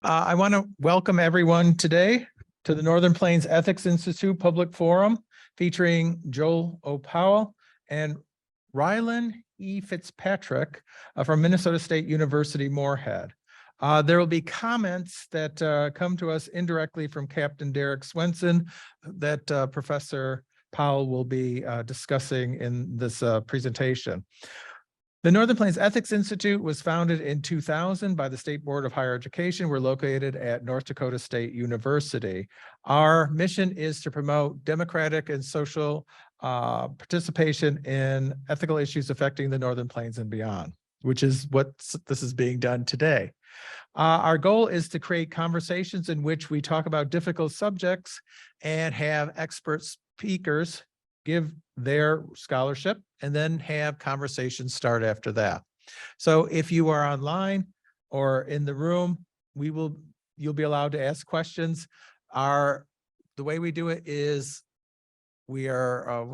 I want to welcome everyone today to the Northern Plains Ethics Institute Public Forum featuring Joel O. Powell and Rylan E. Fitzpatrick from Minnesota State University, Moorhead. There will be comments that come to us indirectly from Captain Derek Swenson that Professor Powell will be discussing in this presentation. The Northern Plains Ethics Institute was founded in 2000 by the State Board of Higher Education. We're located at North Dakota State University. Our mission is to promote democratic and social participation in ethical issues affecting the Northern Plains and beyond, which is what this is being done today. Our goal is to create conversations in which we talk about difficult subjects and have expert speakers give their scholarship and then have conversations start after that. So if you are online or in the room, you'll be allowed to ask questions. The way we do it is we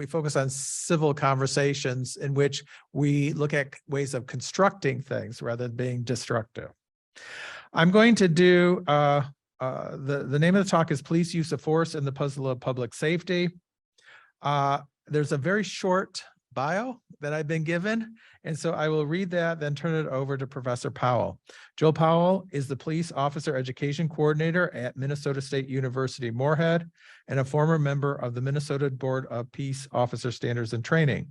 focus on civil conversations in which we look at ways of constructing things rather than being destructive. I'm going to do the name of the talk is Police Use of Force in the Puzzle of Public Safety. There's a very short bio that I've been given, and so I will read that, then turn it over to Professor Powell. Joel Powell is the Police Officer Education Coordinator at Minnesota State University, Moorhead, and a former member of the Minnesota Board of Peace Officer Standards and Training.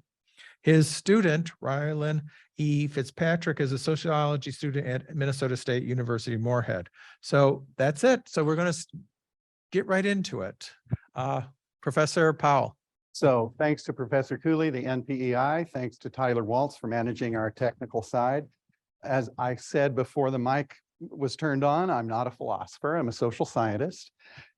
His student, Rylan E. Fitzpatrick, is a sociology student at Minnesota State University, Moorhead. So that's it. So we're going to get right into it. Professor Powell. So thanks to Professor Cooley, the NPEI, thanks to Tyler Waltz for managing our technical side. As I said before the mic was turned on, I'm not a philosopher, I'm a social scientist.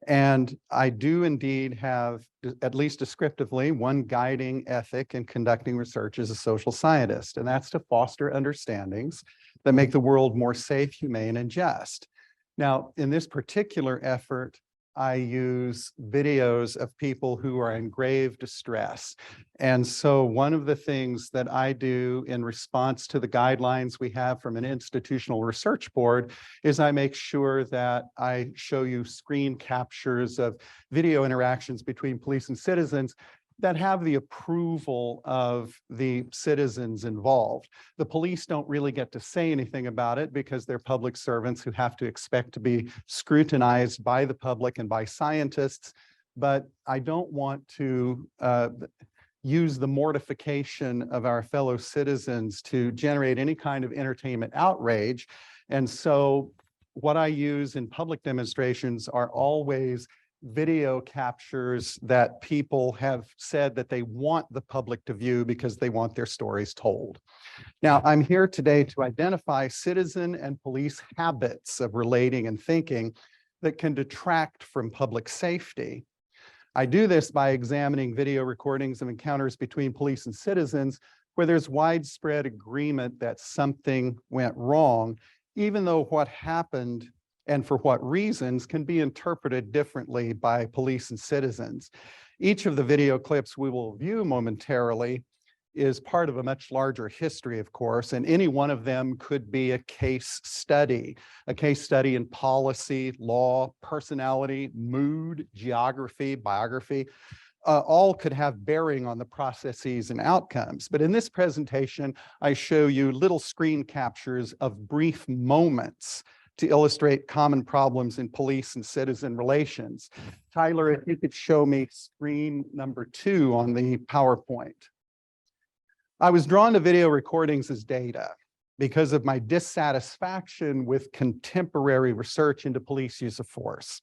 And I do indeed have, at least descriptively, one guiding ethic in conducting research as a social scientist, and that's to foster understandings that make the world more safe, humane, and just. Now, in this particular effort, I use videos of people who are in grave distress. And so one of the things that I do in response to the guidelines we have from an institutional research board is I make sure that I show you screen captures of video interactions between police and citizens that have the approval of the citizens involved. The police don't really get to say anything about it because they're public servants who have to expect to be scrutinized by the public and by scientists. But I don't want to use the mortification of our fellow citizens to generate any kind of entertainment outrage. And so what I use in public demonstrations are always video captures that people have said that they want the public to view because they want their stories told. Now, I'm here today to identify citizen and police habits of relating and thinking that can detract from public safety. I do this by examining video recordings of encounters between police and citizens where there's widespread agreement that something went wrong, even though what happened and for what reasons can be interpreted differently by police and citizens. Each of the video clips we will view momentarily is part of a much larger history, of course, and any one of them could be a case study in policy, law, personality, mood, geography, biography. All could have bearing on the processes and outcomes. But in this presentation, I show you little screen captures of brief moments to illustrate common problems in police and citizen relations. Tyler, if you could show me screen number 2 on the PowerPoint. I was drawn to video recordings as data because of my dissatisfaction with contemporary research into police use of force.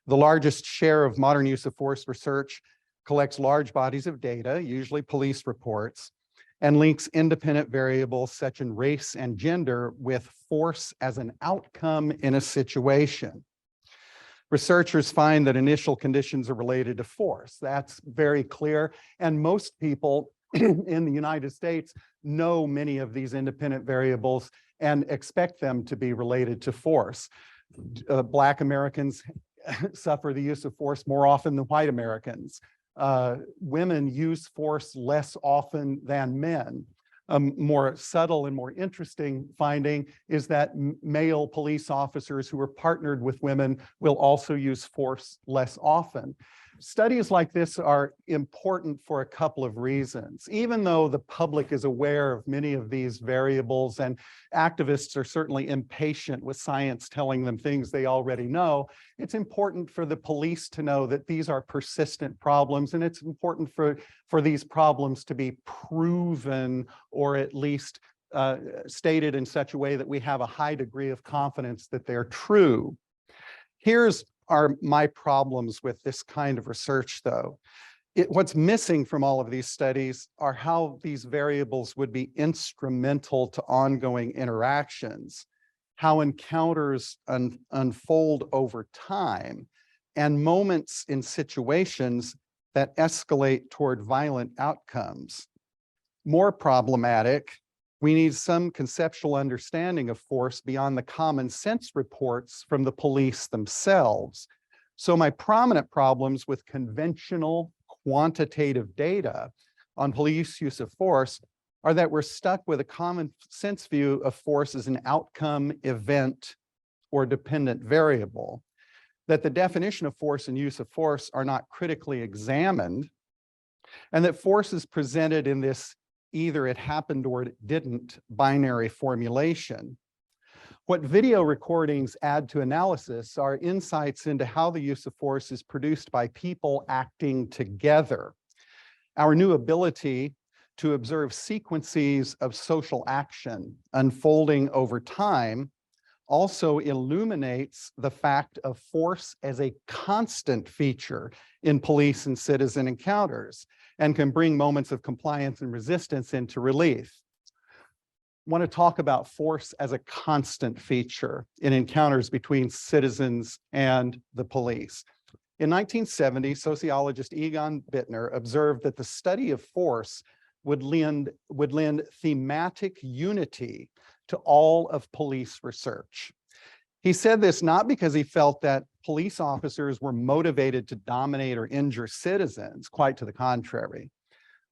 The largest share of modern use of force research collects large bodies of data, usually police reports, and links independent variables such as race and gender with force as an outcome in a situation. Researchers find that initial conditions are related to force. That's very clear. And most people in the United States know many of these independent variables and expect them to be related to force. Black Americans suffer the use of force more often than white Americans. Women use force less often than men. A more subtle and more interesting finding is that male police officers who are partnered with women will also use force less often. Studies like this are important for a couple of reasons. Even though the public is aware of many of these variables and activists are certainly impatient with science telling them things they already know, it's important for the police to know that these are persistent problems, and it's important for these problems to be proven or at least stated in such a way that we have a high degree of confidence that they're true. Here's my problems with this kind of research, though. What's missing from all of these studies are how these variables would be instrumental to ongoing interactions, how encounters unfold over time, and moments in situations that escalate toward violent outcomes. More problematic, we need some conceptual understanding of force beyond the common sense reports from the police themselves. So my prominent problems with conventional quantitative data on police use of force are that we're stuck with a common sense view of force as an outcome, event, or dependent variable, that the definition of force and use of force are not critically examined, and that force is presented in this either it happened or it didn't binary formulation. What video recordings add to analysis are insights into how the use of force is produced by people acting together. Our new ability to observe sequences of social action unfolding over time also illuminates the fact of force as a constant feature in police and citizen encounters, and can bring moments of compliance and resistance into relief. I want to talk about force as a constant feature in encounters between citizens and the police. In 1970, sociologist Egon Bittner observed that the study of force would lend thematic unity to all of police research. He said this not because he felt that police officers were motivated to dominate or injure citizens, quite to the contrary,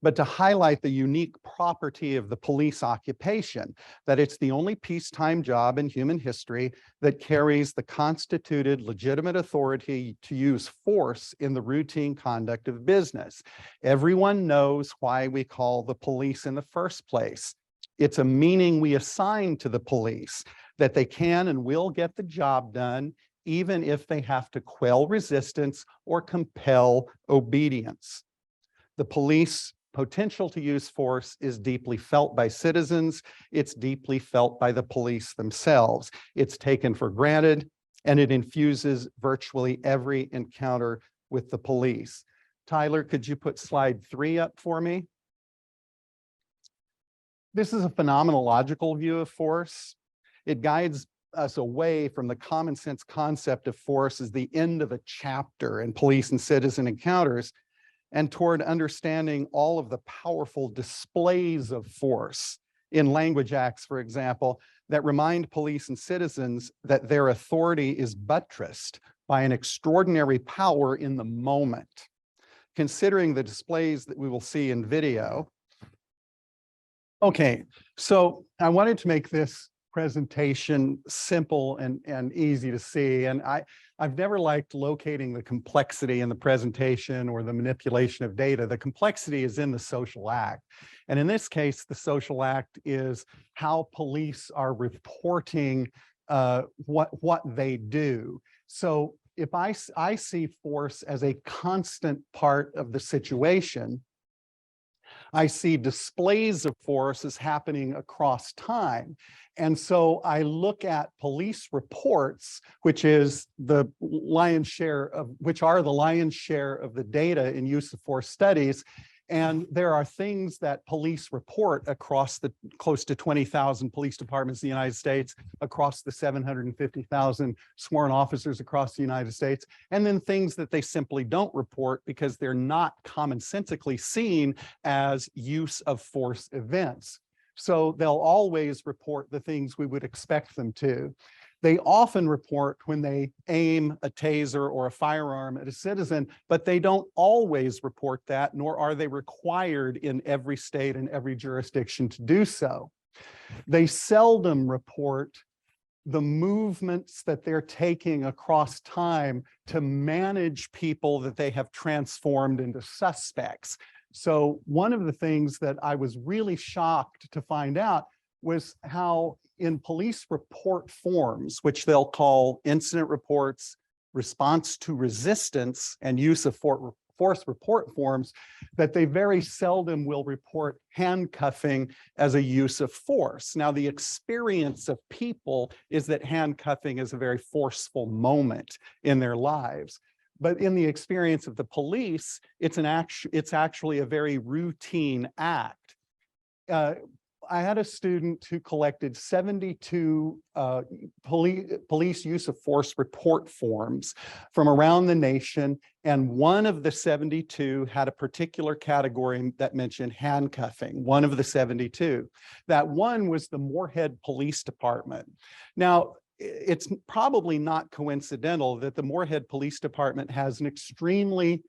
but to highlight the unique property of the police occupation, that it's the only peacetime job in human history that carries the constituted legitimate authority to use force in the routine conduct of business. Everyone knows why we call the police in the first place. It's a meaning we assign to the police, that they can and will get the job done, even if they have to quell resistance or compel obedience. The police potential to use force is deeply felt by citizens. It's deeply felt by the police themselves. It's taken for granted, and it infuses virtually every encounter with the police. Tyler, could you put slide 3 up for me? This is a phenomenological view of force. It guides us away from the common sense concept of force as the end of a chapter in police and citizen encounters, and toward understanding all of the powerful displays of force in language acts, for example, that remind police and citizens that their authority is buttressed by an extraordinary power in the moment. Considering the displays that we will see in video. Okay, so I wanted to make this presentation simple and easy to see. And I've never liked locating the complexity in the presentation or the manipulation of data. The complexity is in the social act. And in this case, the social act is how police are reporting what they do. So if I see force as a constant part of the situation, I see displays of force as happening across time. And so I look at police reports, which is the lion's share of, which are the lion's share of the data in use of force studies. And there are things that police report across the close to 20,000 police departments in the United States, across the 750,000 sworn officers across the United States, and then things that they simply don't report because they're not commonsensically seen as use of force events. So they'll always report the things we would expect them to. They often report when they aim a taser or a firearm at a citizen, but they don't always report that, nor are they required in every state and every jurisdiction to do so. They seldom report the movements that they're taking across time to manage people that they have transformed into suspects. So one of the things that I was really shocked to find out was how in police report forms, which they'll call incident reports, response to resistance, and use of force report forms, that they very seldom will report handcuffing as a use of force. Now, the experience of people is that handcuffing is a very forceful moment in their lives. But in the experience of the police, it's actually a very routine act. I had a student who collected 72 police use of force report forms from around the nation, and one of the 72 had a particular category that mentioned handcuffing, one of the 72. That one was the Moorhead Police Department. Now, it's probably not coincidental that the Moorhead Police Department has an extremely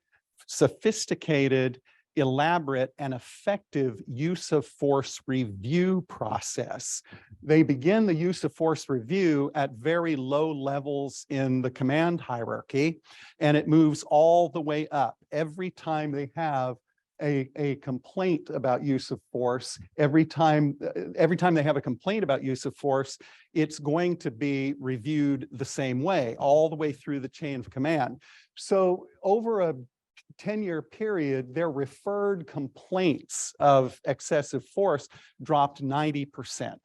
sophisticated, elaborate, and effective use of force review process. They begin the use of force review at very low levels in the command hierarchy, and it moves all the way up. Every time they have a complaint about use of force, every time they have a complaint about use of force, it's going to be reviewed the same way, all the way through the chain of command. So over a 10-year period, their referred complaints of excessive force dropped 90%.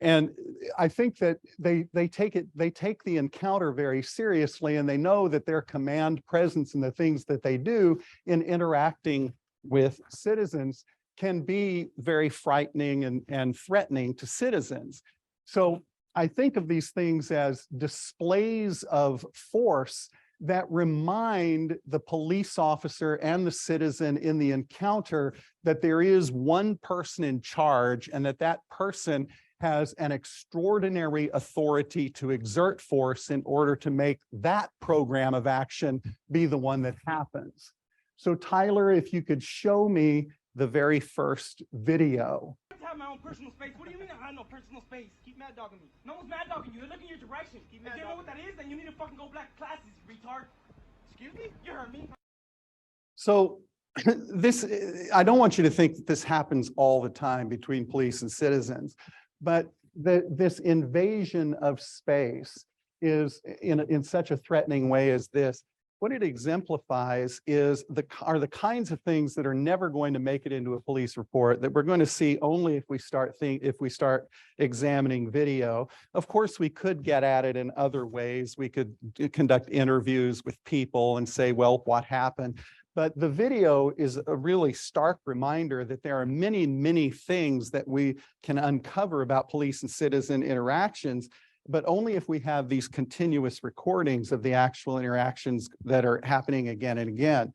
And I think that they take the encounter very seriously, and they know that their command presence and the things that they do in interacting with citizens can be very frightening and threatening to citizens. So I think of these things as displays of force that remind the police officer and the citizen in the encounter that there is one person in charge, and that person has an extraordinary authority to exert force in order to make that program of action be the one that happens. So Tyler, if you could show me the very first video. I have my own personal space. What do you mean I have no personal space? Keep mad dogging me. No one's mad dogging you. They're looking your direction. Keep mad dogging. If you know what that is, then you need to fucking go black classes, retard. Excuse me? You heard me. So this, I don't want you to think that this happens all the time between police and citizens, but this invasion of space is in such a threatening way as this. What it exemplifies are the kinds of things that are never going to make it into a police report, that we're going to see only if we start examining video. Of course, we could get at it in other ways. We could conduct interviews with people and say, well, what happened? But the video is a really stark reminder that there are many, many things that we can uncover about police and citizen interactions, but only if we have these continuous recordings of the actual interactions that are happening again and again.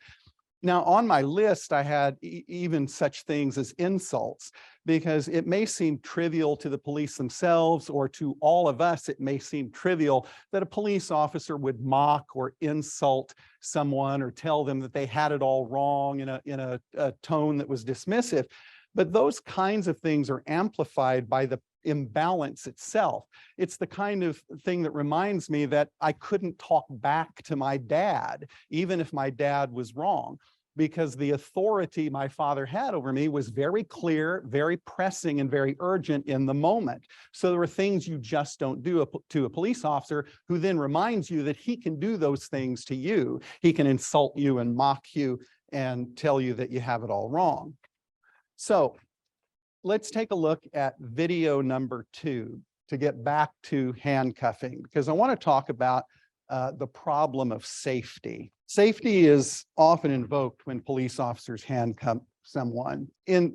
Now, on my list, I had even such things as insults, because it may seem trivial to the police themselves, or to all of us, it may seem trivial that a police officer would mock or insult someone or tell them that they had it all wrong in a tone that was dismissive. But those kinds of things are amplified by the imbalance itself. It's the kind of thing that reminds me that I couldn't talk back to my dad, even if my dad was wrong, because the authority my father had over me was very clear, very pressing, and very urgent in the moment. So there are things you just don't do to a police officer, who then reminds you that he can do those things to you. He can insult you and mock you and tell you that you have it all wrong. So let's take a look at video number 2 to get back to handcuffing, because I want to talk about the problem of safety. Safety is often invoked when police officers handcuff someone. In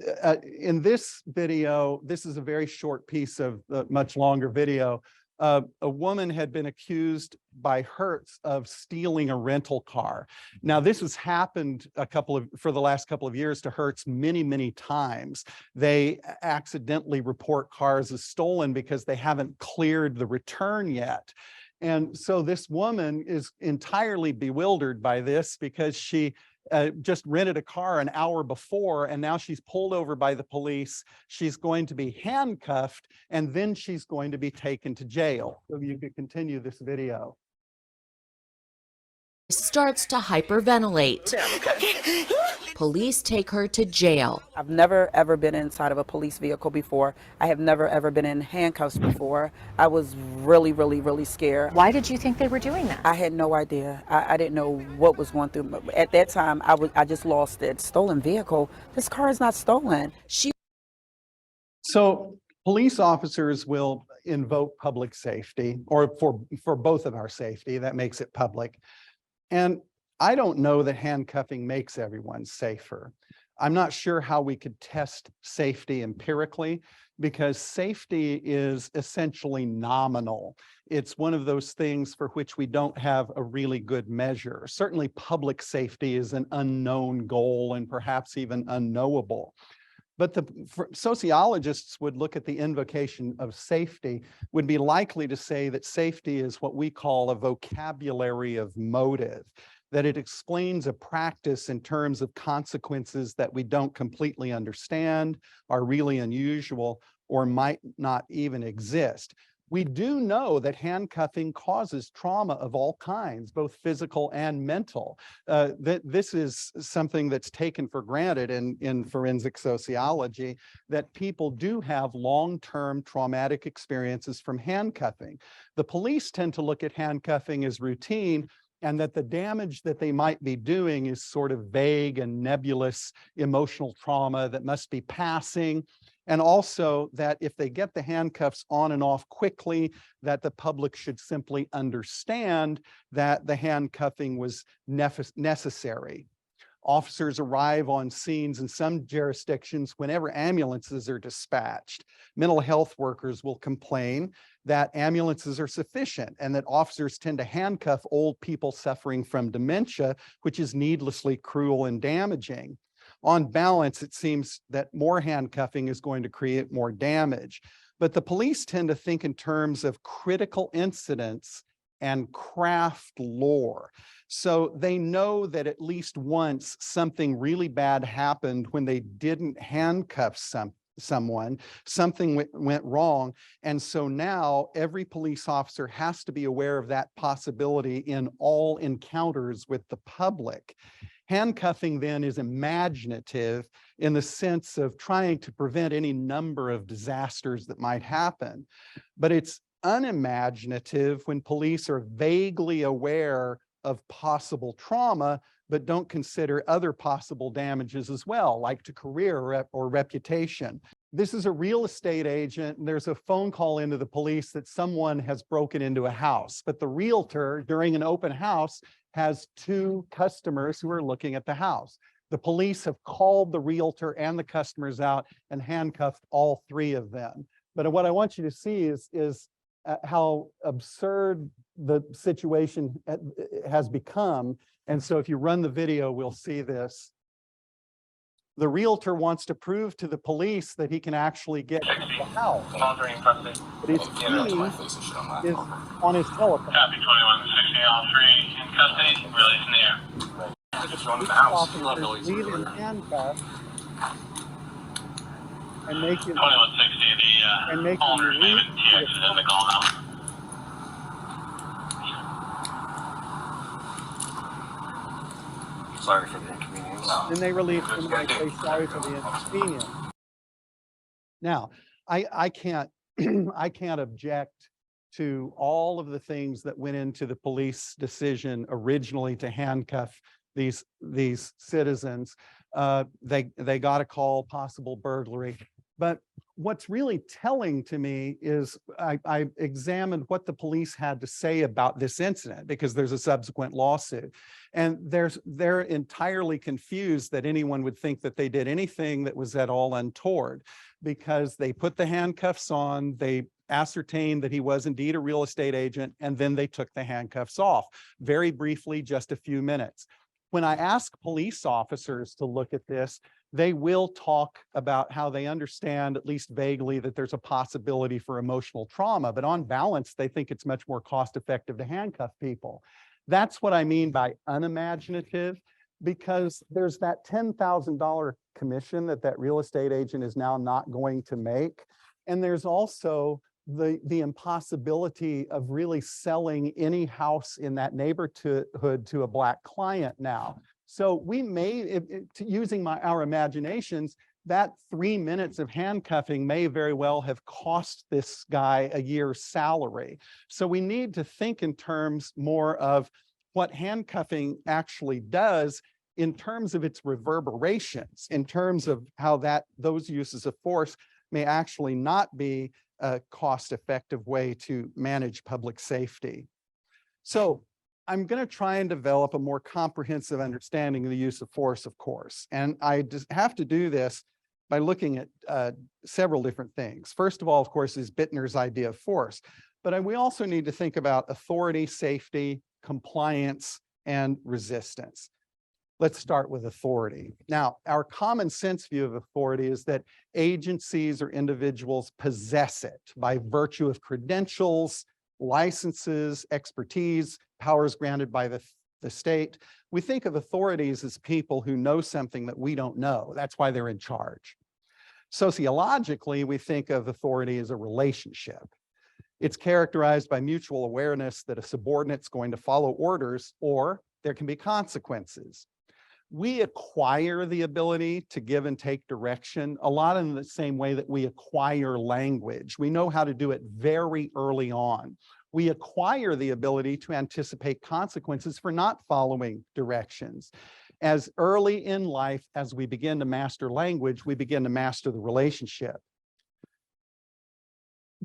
this video, this is a very short piece of the much longer video, A woman had been accused by Hertz of stealing a rental car. Now, this has happened for the last couple of years to Hertz many, many times. They accidentally report cars as stolen because they haven't cleared the return yet. And so this woman is entirely bewildered by this because she just rented a car an hour before, and now she's pulled over by the police. She's going to be handcuffed, and then she's going to be taken to jail. So you could continue this video. Starts to hyperventilate. Police take her to jail. I've never ever been inside of a police vehicle before. I have never ever been in handcuffs before. I was really scared. Why did you think they were doing that? I had no idea. I didn't know what was going through. At that time, I just lost it. Stolen vehicle. This car is not stolen. So police officers will invoke public safety, or for both of our safety. That makes it public. And I don't know that handcuffing makes everyone safer. I'm not sure how we could test safety empirically, because safety is essentially nominal. It's one of those things for which we don't have a really good measure. Certainly public safety is an unknown goal and perhaps even unknowable. But sociologists would look at the invocation of safety, would be likely to say that safety is what we call a vocabulary of motive, that it explains a practice in terms of consequences that we don't completely understand, are really unusual, or might not even exist. We do know that handcuffing causes trauma of all kinds, both physical and mental. This is something that's taken for granted in forensic sociology, that people do have long-term traumatic experiences from handcuffing. The police tend to look at handcuffing as routine, and that the damage that they might be doing is sort of vague and nebulous emotional trauma that must be passing. And also that if they get the handcuffs on and off quickly, that the public should simply understand that the handcuffing was necessary. Officers arrive on scenes in some jurisdictions whenever ambulances are dispatched. Mental health workers will complain that ambulances are sufficient and that officers tend to handcuff old people suffering from dementia, which is needlessly cruel and damaging. On balance, it seems that more handcuffing is going to create more damage. But the police tend to think in terms of critical incidents and craft lore. So they know that at least once something really bad happened when they didn't handcuff someone, something went wrong. And so now every police officer has to be aware of that possibility in all encounters with the public. Handcuffing then is imaginative in the sense of trying to prevent any number of disasters that might happen. But it's unimaginative when police are vaguely aware of possible trauma, but don't consider other possible damages as well, like to career or reputation. This is a real estate agent, and there's a phone call into the police that someone has broken into a house, but the realtor during an open house has two customers who are looking at the house. The police have called the realtor and the customers out and handcuffed all three of them. But what I want you to see is how absurd the situation has become. And so if you run the video, we'll see this. The realtor wants to prove to the police that he can actually get into the house. But his key is on his telephone. Copy 2160 on 3 in custody, release in the air. Just run to the house. Leave him handcuffed and make him 2160, the owner's name and TX is in the call now. Sorry for the inconvenience. Then they release him and say sorry for the inconvenience. Now, I can't I can't object to all of the things that went into the police decision originally to handcuff these citizens. They got a call, possible burglary. But what's really telling to me is I examined what the police had to say about this incident, because there's a subsequent lawsuit. And they're entirely confused that anyone would think that they did anything that was at all untoward, because they put the handcuffs on, they ascertained that he was indeed a real estate agent, and then they took the handcuffs off. Very briefly, just a few minutes. When I ask police officers to look at this, they will talk about how they understand, at least vaguely, that there's a possibility for emotional trauma, but on balance, they think it's much more cost-effective to handcuff people. That's what I mean by unimaginative, because there's that $10,000 commission that real estate agent is now not going to make. And there's also the impossibility of really selling any house in that neighborhood to a Black client now. So we may, using our imaginations, that 3 minutes of handcuffing may very well have cost this guy a year's salary. So we need to think in terms more of what handcuffing actually does in terms of its reverberations, in terms of how those uses of force may actually not be a cost-effective way to manage public safety. So I'm going to try and develop a more comprehensive understanding of the use of force, of course. And I just have to do this by looking at several different things. First of all, of course, is Bittner's idea of force. But we also need to think about authority, safety, compliance, and resistance. Let's start with authority. Now, our common sense view of authority is that agencies or individuals possess it by virtue of credentials, licenses, expertise, powers granted by the state. We think of authorities as people who know something that we don't know. That's why they're in charge. Sociologically, we think of authority as a relationship. It's characterized by mutual awareness that a subordinate's going to follow orders, or there can be consequences. We acquire the ability to give and take direction a lot in the same way that we acquire language. We know how to do it very early on. We acquire the ability to anticipate consequences for not following directions. As early in life as we begin to master language, we begin to master the relationship.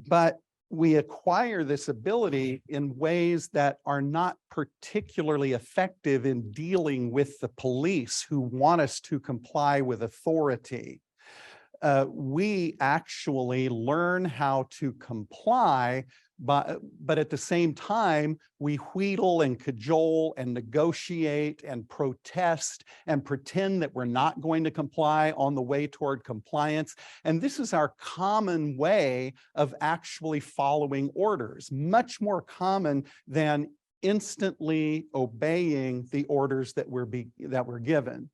But we acquire this ability in ways that are not particularly effective in dealing with the police who want us to comply with authority. We actually learn how to comply, but at the same time, we wheedle and cajole and negotiate and protest and pretend that we're not going to comply on the way toward compliance. And this is our common way of actually following orders, much more common than instantly obeying the orders that we're given.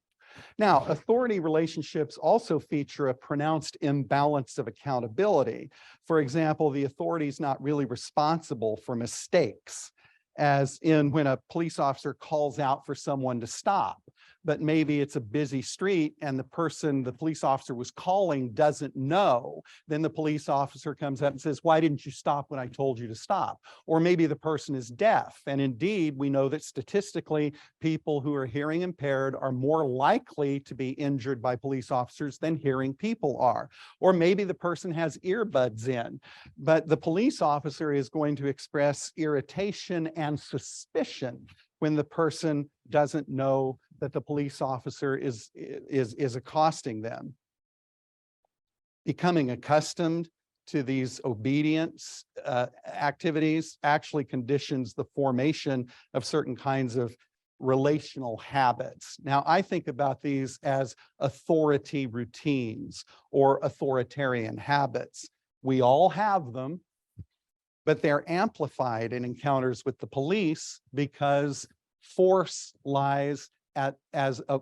Now, authority relationships also feature a pronounced imbalance of accountability. For example, the authority is not really responsible for mistakes, as in when a police officer calls out for someone to stop, but maybe it's a busy street and the person the police officer was calling doesn't know. Then the police officer comes up and says, "Why didn't you stop when I told you to stop?" Or maybe the person is deaf. And indeed, we know that statistically, people who are hearing impaired are more likely to be injured by police officers than hearing people are. Or maybe the person has earbuds in, but the police officer is going to express irritation and suspicion when the person doesn't know that the police officer is accosting them. Becoming accustomed to these obedience activities actually conditions the formation of certain kinds of relational habits. Now, I think about these as authority routines or authoritarian habits. We all have them, but they're amplified in encounters with the police because force lies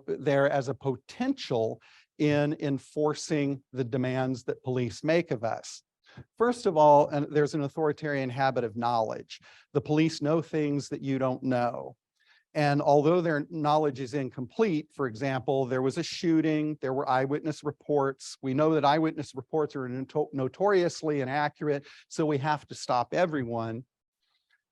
there as a potential in enforcing the demands that police make of us. First of all, there's an authoritarian habit of knowledge. The police know things that you don't know. And although their knowledge is incomplete, for example, there was a shooting, there were eyewitness reports. We know that eyewitness reports are notoriously inaccurate, so we have to stop everyone.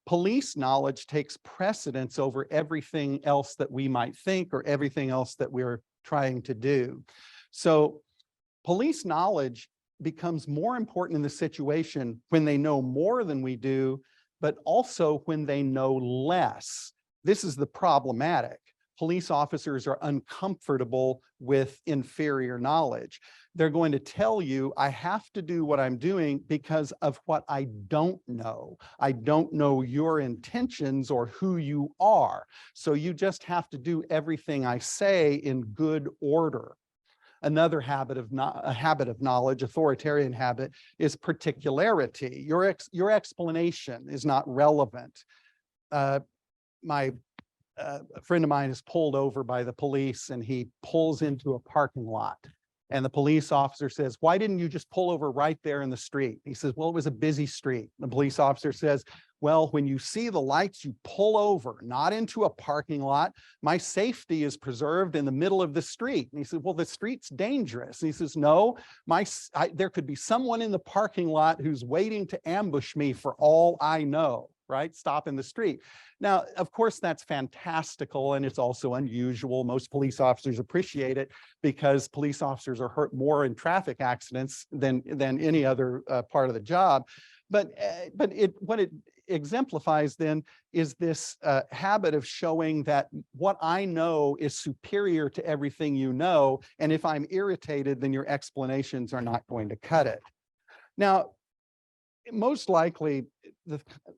Police knowledge takes precedence over everything else that we might think or everything else that we're trying to do. So police knowledge becomes more important in the situation when they know more than we do, but also when they know less. This is the problematic. police officers are uncomfortable with inferior knowledge. They're going to tell you, I have to do what I'm doing because of what I don't know. I don't know your intentions or who you are. So you just have to do everything I say in good order. Another habit of knowledge, authoritarian habit, is particularity. Your explanation is not relevant. A friend of mine is pulled over by the police and he pulls into a parking lot. And the police officer says, why didn't you just pull over right there in the street? He says, well, it was a busy street. The police officer says, well, when you see the lights, you pull over, not into a parking lot. My safety is preserved in the middle of the street. And he said, well, the street's dangerous. And he says, no, there could be someone in the parking lot who's waiting to ambush me for all I know. Right? Stop in the street. Now, of course, that's fantastical and it's also unusual. Most police officers appreciate it because police officers are hurt more in traffic accidents than any other part of the job. But what it exemplifies then is this habit of showing that what I know is superior to everything you know. And if I'm irritated, then your explanations are not going to cut it. Now, most likely,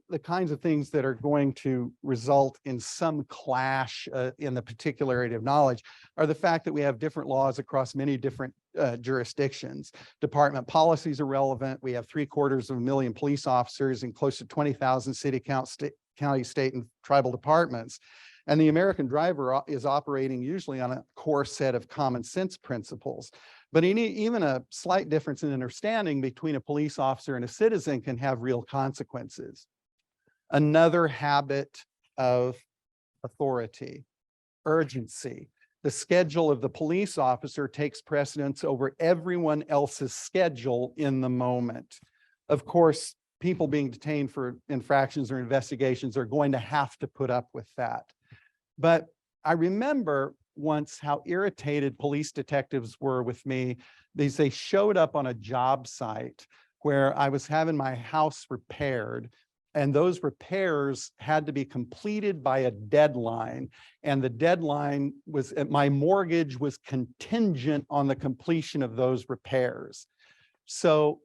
the kinds of things that are going to result in some clash in the particularity of knowledge are the fact that we have different laws across many different jurisdictions. Department policies are relevant. We have 750,000 police officers and close to 20,000 city, county, state, and tribal departments. And the American driver is operating usually on a core set of common sense principles. But even a slight difference in understanding between a police officer and a citizen can have real consequences. Another habit of authority, urgency. The schedule of the police officer takes precedence over everyone else's schedule in the moment. Of course, people being detained for infractions or investigations are going to have to put up with that. But I remember once how irritated police detectives were with me because they showed up on a job site where I was having my house repaired, and those repairs had to be completed by a deadline. And the deadline was, my mortgage was contingent on the completion of those repairs. So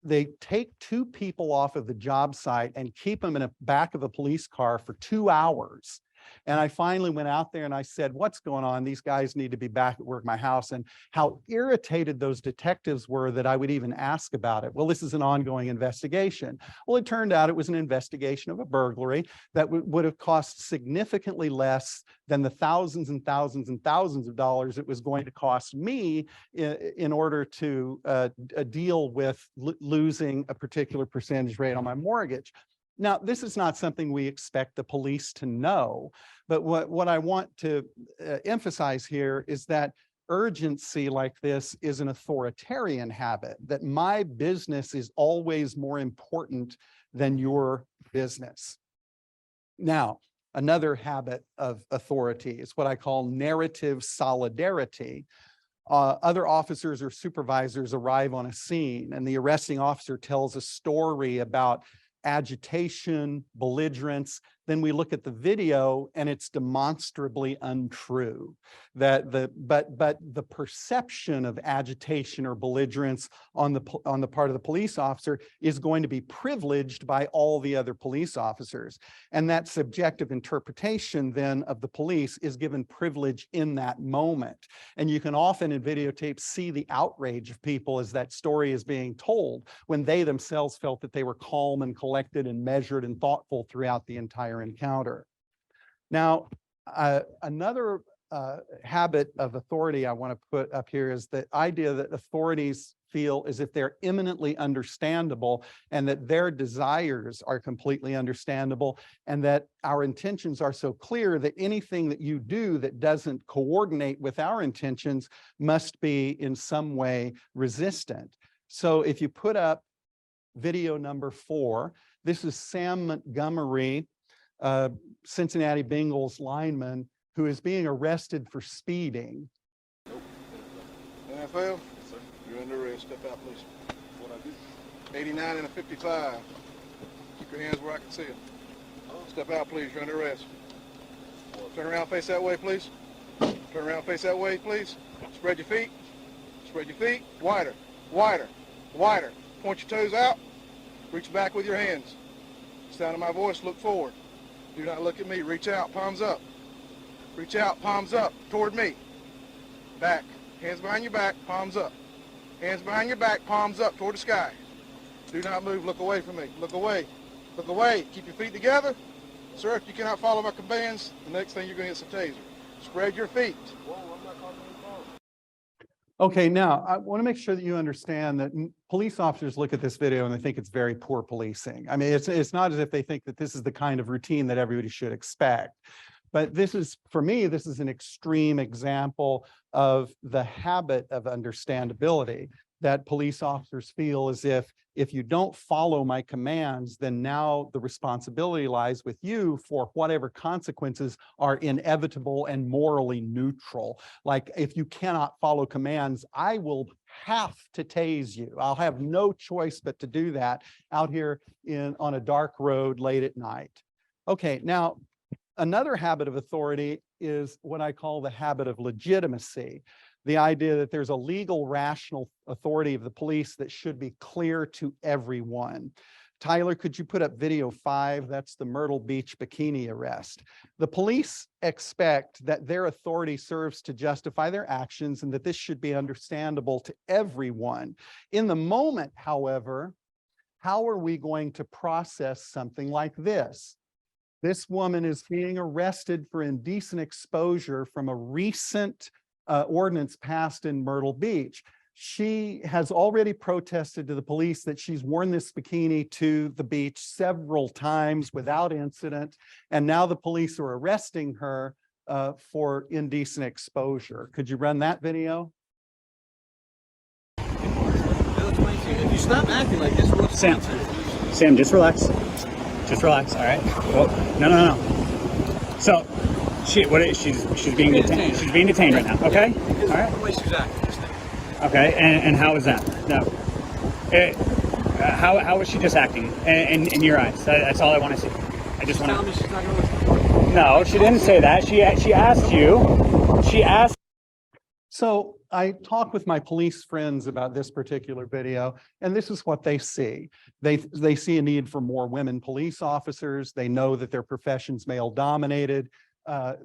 they take two people off of the job site and keep them in the back of a police car for 2 hours. And I finally went out there and I said, what's going on? These guys need to be back at work at my house. And how irritated those detectives were that I would even ask about it. Well, this is an ongoing investigation. Well, it turned out it was an investigation of a burglary that would have cost significantly less than the thousands and thousands and thousands of dollars it was going to cost me in order to deal with losing a particular percentage rate on my mortgage. Now, this is not something we expect the police to know, but what I want to emphasize here is that urgency like this is an authoritarian habit, that my business is always more important than your business. Now, another habit of authority is what I call narrative solidarity. Other officers or supervisors arrive on a scene and the arresting officer tells a story about agitation, belligerence, then we look at the video and it's demonstrably untrue. But the perception of agitation or belligerence on the part of the police officer is going to be privileged by all the other police officers. And that subjective interpretation then of the police is given privilege in that moment. And you can often in videotape see the outrage of people as that story is being told when they themselves felt that they were calm and collected and measured and thoughtful throughout the entire encounter. Now, another habit of authority I want to put up here is the idea that authorities feel as if they're eminently understandable and that their desires are completely understandable and that our intentions are so clear that anything that you do that doesn't coordinate with our intentions must be in some way resistant. So if you put up video number 4, this is Sam Montgomery, Cincinnati Bengals lineman, who is being arrested for speeding. NFL? Yes, sir. You're under arrest. Step out, please. What I do? 89 and a 55. Keep your hands where I can see them. Step out, please. You're under arrest. Turn around, face that way, please. Turn around, face that way, please. Spread your feet. Spread your feet. Wider, wider, wider. Point your toes out. Reach back with your hands. Sound of my voice, look forward. Do not look at me. Reach out, palms up. Reach out, palms up, toward me. Back. Hands behind your back, palms up. Hands behind your back, palms up toward the sky. Do not move. Look away from me. Look away. Look away. Keep your feet together. Sir, if you cannot follow my commands, the next thing you're going to get some taser. Spread your feet. Okay, now I want to make sure that you understand that police officers look at this video and they think it's very poor policing. I mean, it's not as if they think that this is the kind of routine that everybody should expect. But this is, for me, this is an extreme example of the habit of understandability that police officers feel as if you don't follow my commands, then now the responsibility lies with you for whatever consequences are inevitable and morally neutral. Like if you cannot follow commands, I will have to tase you. I'll have no choice but to do that out here on a dark road late at night. Okay, now another habit of authority is what I call the habit of legitimacy. The idea that there's a legal, rational authority of the police that should be clear to everyone. Tyler, could you put up video 5? That's the Myrtle Beach bikini arrest. The police expect that their authority serves to justify their actions and that this should be understandable to everyone. In the moment, however, how are we going to process something like this? This woman is being arrested for indecent exposure from a recent ordinance passed in Myrtle Beach. She has already protested to the police that she's worn this bikini to the beach several times without incident, and now the police are arresting her for indecent exposure. Could you run that video? If you stop acting like this, we'll Sam, just relax. Just relax, all right? Well, no. So, she's being detained. She's being detained right now. Okay. All right. The way she's acting. Okay. And how is that? No. How is she just acting in your eyes? That's all I want to see. I just want to. Tell me she's not going to listen. No, she didn't say that. She asked you. She asked. So I talked with my police friends about this particular video, and this is what they see. They see a need for more women police officers. They know that their profession's male dominated.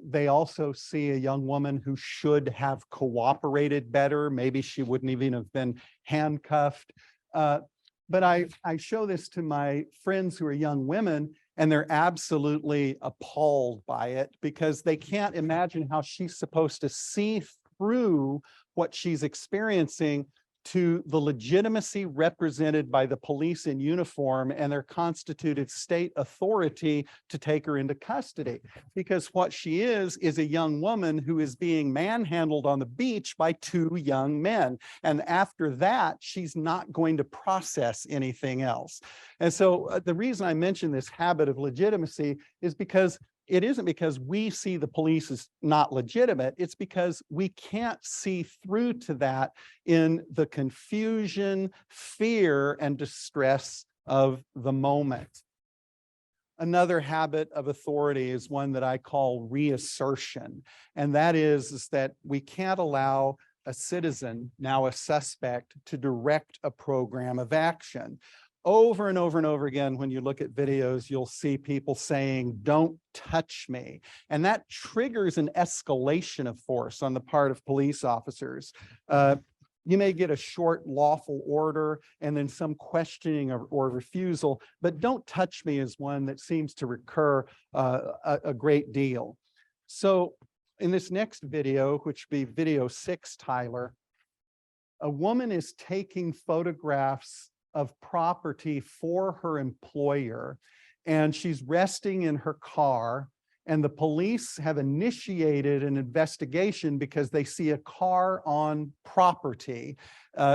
They also see a young woman who should have cooperated better. Maybe she wouldn't even have been handcuffed. But I show this to my friends who are young women, and they're absolutely appalled by it because they can't imagine how she's supposed to see through what she's experiencing to the legitimacy represented by the police in uniform and their constituted state authority to take her into custody. Because what she is a young woman who is being manhandled on the beach by 2 young men. And after that, she's not going to process anything else. And so the reason I mention this habit of legitimacy is because it isn't because we see the police as not legitimate. It's because we can't see through to that in the confusion, fear, and distress of the moment. Another habit of authority is one that I call reassertion. And that is that we can't allow a citizen, now a suspect, to direct a program of action. Over and over and over again, when you look at videos, you'll see people saying, "Don't touch me." And that triggers an escalation of force on the part of police officers. You may get a short lawful order and then some questioning or refusal, but "don't touch me" is one that seems to recur a great deal. So in this next video, which would be video 6, Tyler, a woman is taking photographs of property for her employer, and she's resting in her car, and the police have initiated an investigation because they see a car on property.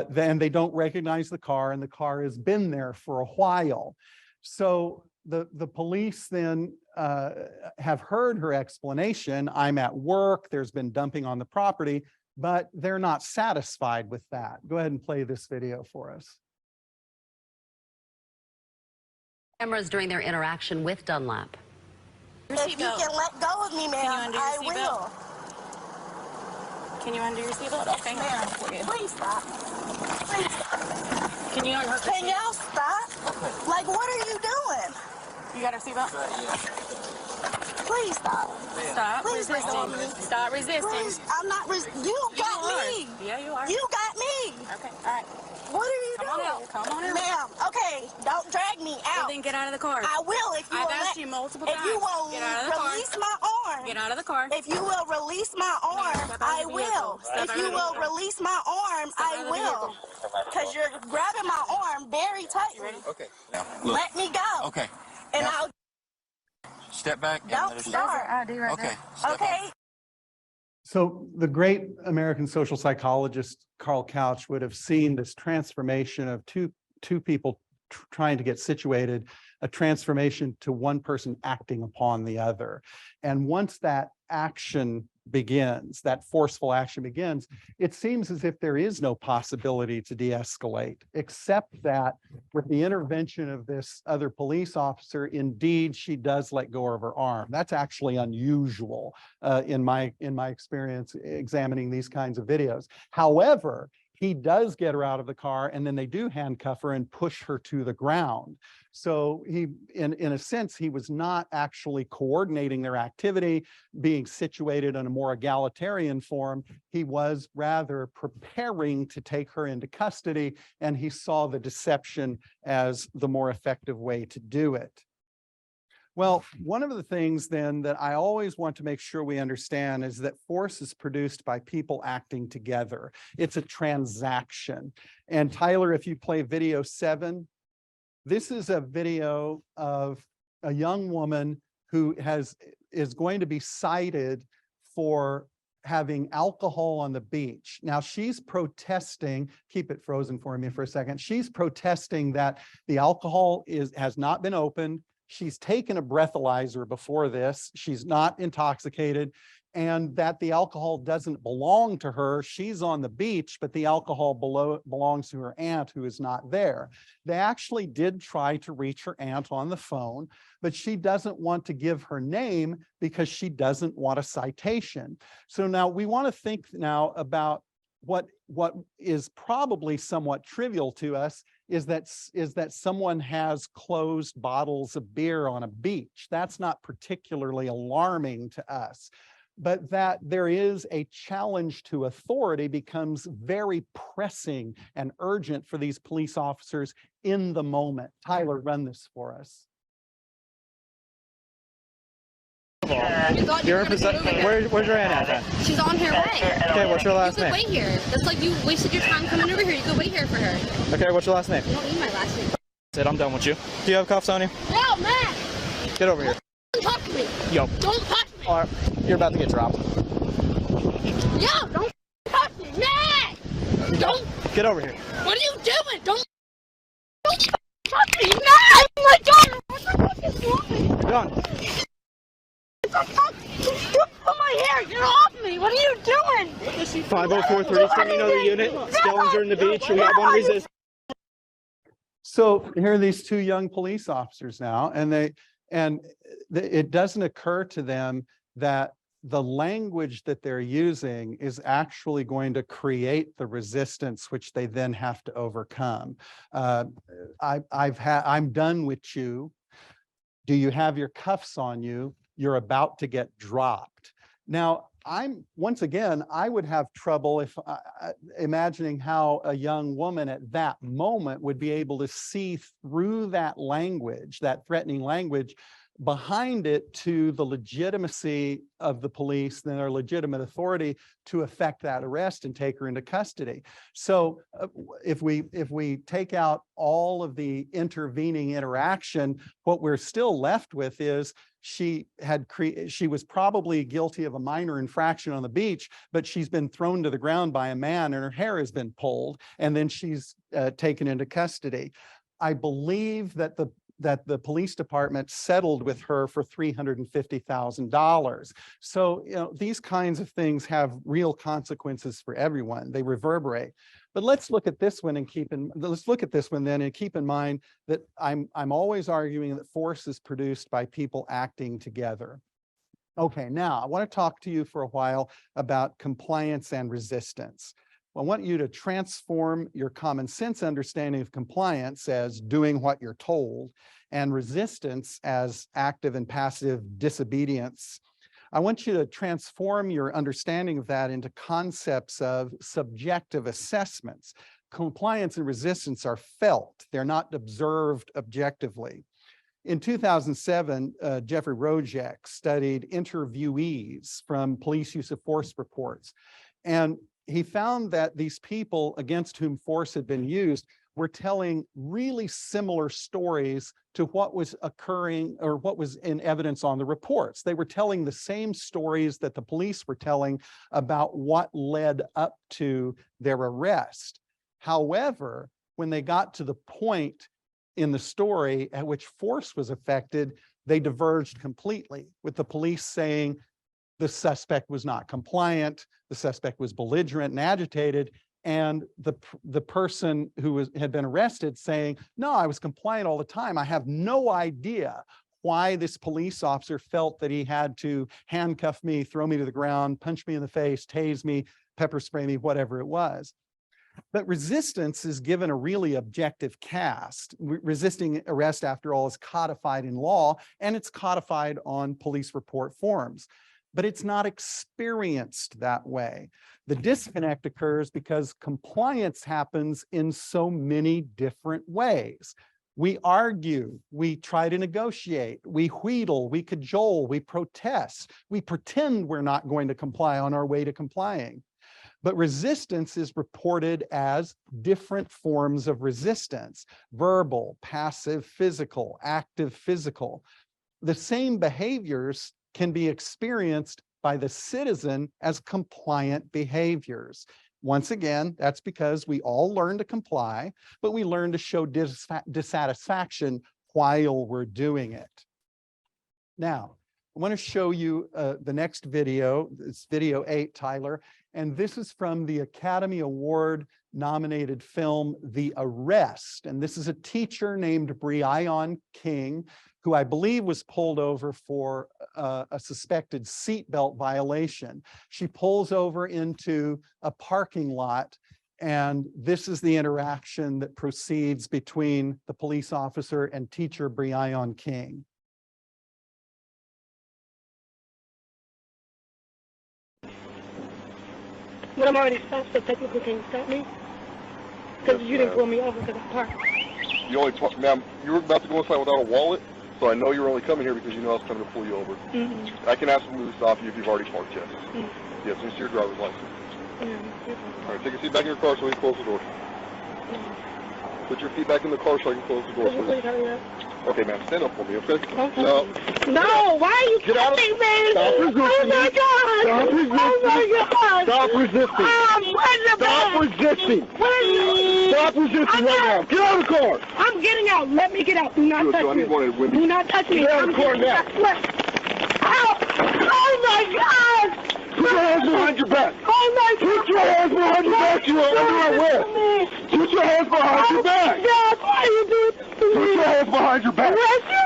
Then they don't recognize the car, and the car has been there for a while. So the police then have heard her explanation. "I'm at work, there's been dumping on the property," but they're not satisfied with that. Go ahead and play this video for us. Cameras during their interaction with Dunlap. If you can let go of me, ma'am, I will. Can you undo your seatbelt? Okay. Ma'am, please stop. Please stop. Can you unhook her Can y'all stop? Like, what are you doing? You got her seatbelt? Please stop. Stop Please let go of me. resisting. Stop resisting. Please, I'm not You got me. Yeah, you are. You got me. Okay, all right. What are you Come doing? on out. Come on out. Ma'am, okay, don't drag me out. Well, then get out of the car. I will if you I've will asked you multiple if times. you will Get out of the release car. my arm. Get out of the car. If you will release my arm, step out I of the will. vehicle. Step If out you of the will vehicle. release my arm, Step out I of the will. Because you're grabbing my arm very tightly. Okay. Now, look. Let me go. Okay. And Now, I'll step back and don't let us. start. Okay. Step Okay. back. So the great American social psychologist Carl Couch would have seen this transformation of two people trying to get situated, a transformation to one person acting upon the other. And once that action begins, that forceful action begins, it seems as if there is no possibility to de-escalate, except that with the intervention of this other police officer, indeed, she does let go of her arm. That's actually unusual in my experience examining these kinds of videos. However, he does get her out of the car, and then they do handcuff her and push her to the ground. So he, in a sense, he was not actually coordinating their activity, being situated in a more egalitarian form. He was rather preparing to take her into custody, and he saw the deception as the more effective way to do it. Well, one of the things then that I always want to make sure we understand is that force is produced by people acting together. It's a transaction. And Tyler, if you play video 7, this is a video of a young woman who is going to be cited for having alcohol on the beach. Now she's protesting, keep it frozen for me for a second. She's protesting that the alcohol has not been opened. She's taken a breathalyzer before this. She's not intoxicated, and that the alcohol doesn't belong to her. She's on the beach, but the alcohol belongs to her aunt who is not there. They actually did try to reach her aunt on the phone, but she doesn't want to give her name because she doesn't want a citation. So now we want to think now about what is probably somewhat trivial to us is that someone has closed bottles of beer on a beach. That's not particularly alarming to us, but that there is a challenge to authority becomes very pressing and urgent for these police officers in the moment. Tyler, run this for us. You're in possession. Where's your aunt at? She's on her way. Okay, what's your last You could name? wait here. That's like you wasted your time coming over here. You could wait here for her. Okay, what's your last name? You don't need my last name. Said I'm done with you. Do you have cuffs on you? No, man! Get over here. Don't touch me. Yo. Don't touch me. All right, you're about to get dropped. Yo, don't touch me, man! Don't. Get over here. What are you doing? Don't touch me, man! Oh my God! What the fuck is wrong? You're done. Put my hair! Get off me! What are you doing? 504-30, you know the unit. Skillings are in the beach. We got one resist. So here are these two young police officers now, and it doesn't occur to them that the language that they're using is actually going to create the resistance which they then have to overcome. I'm done with you. Do you have your cuffs on you? You're about to get dropped. Now, once again, I would have trouble if imagining how a young woman at that moment would be able to see through that language, that threatening language, behind it to the legitimacy of the police, then their legitimate authority to effect that arrest and take her into custody. So if we take out all of the intervening interaction, what we're still left with is she was probably guilty of a minor infraction on the beach, but she's been thrown to the ground by a man and her hair has been pulled, and then she's taken into custody. I believe that that the police department settled with her for $350,000. So, you know, these kinds of things have real consequences for everyone. They reverberate. But let's look at this one and keep in mind that I'm always arguing that force is produced by people acting together. Okay, now I want to talk to you for a while about compliance and resistance. I want you to transform your common sense understanding of compliance as doing what you're told and resistance as active and passive disobedience. I want you to transform your understanding of that into concepts of subjective assessments. Compliance and resistance are felt. They're not observed objectively. In 2007, Jeffrey Rojek studied interviewees from police use of force reports. And he found that these people against whom force had been used were telling really similar stories to what was occurring or what was in evidence on the reports. They were telling the same stories that the police were telling about what led up to their arrest. However, when they got to the point in the story at which force was affected, they diverged completely, with the police saying the suspect was not compliant, the suspect was belligerent and agitated, and the person who had been arrested saying, no, I was compliant all the time. I have no idea why this police officer felt that he had to handcuff me, throw me to the ground, punch me in the face, tase me, pepper spray me, whatever it was. But resistance is given a really objective cast. Resisting arrest, after all, is codified in law, and it's codified on police report forms. But it's not experienced that way. The disconnect occurs because compliance happens in so many different ways. We argue, we try to negotiate, we wheedle, we cajole, we protest, we pretend we're not going to comply on our way to complying. But resistance is reported as different forms of resistance: verbal, passive, physical, active, physical. The same behaviors can be experienced by the citizen as compliant behaviors. Once again, that's because we all learn to comply, but we learn to show dissatisfaction while we're doing it. Now, I want to show you the next video. It's video 8, Tyler. And this is from the Academy Award nominated film, The Arrest. And this is a teacher named Breon King, who I believe was pulled over for a suspected seatbelt violation. She pulls over into a parking lot, and this is the interaction that proceeds between the police officer and teacher Breon King. But I'm already stopped, so technically can you stop me? Because you didn't pull me over because I parked. You only talk, ma'am, you were about to go inside without a wallet, so I know you're only coming here because you know I was coming to pull you over. Mm-hmm. I can absolutely stop you if you've already parked, yes. Mm-hmm. Yes, it's your driver's license. Mm-hmm. All right, take a seat back in your car so we can close the door. Mm-hmm. Put your feet back in the car so I can close the door, Please please. hurry up. Okay, ma'am, stand up for me, okay? No. No, why are you touching me? Stop resisting. Oh my God! Stop resisting. Oh my God! Stop resisting. Stop resisting. Stop resisting right now. Get out of the car. I'm getting out. Let me get out. Do not touch me. Do not touch me. Get out of the car now. Ow! Oh my God! Put your hands behind your back. Oh my God! Put your hands behind your back, you underwear. Put your hands behind your back. God, why are you doing this to me? Put your hands behind your back.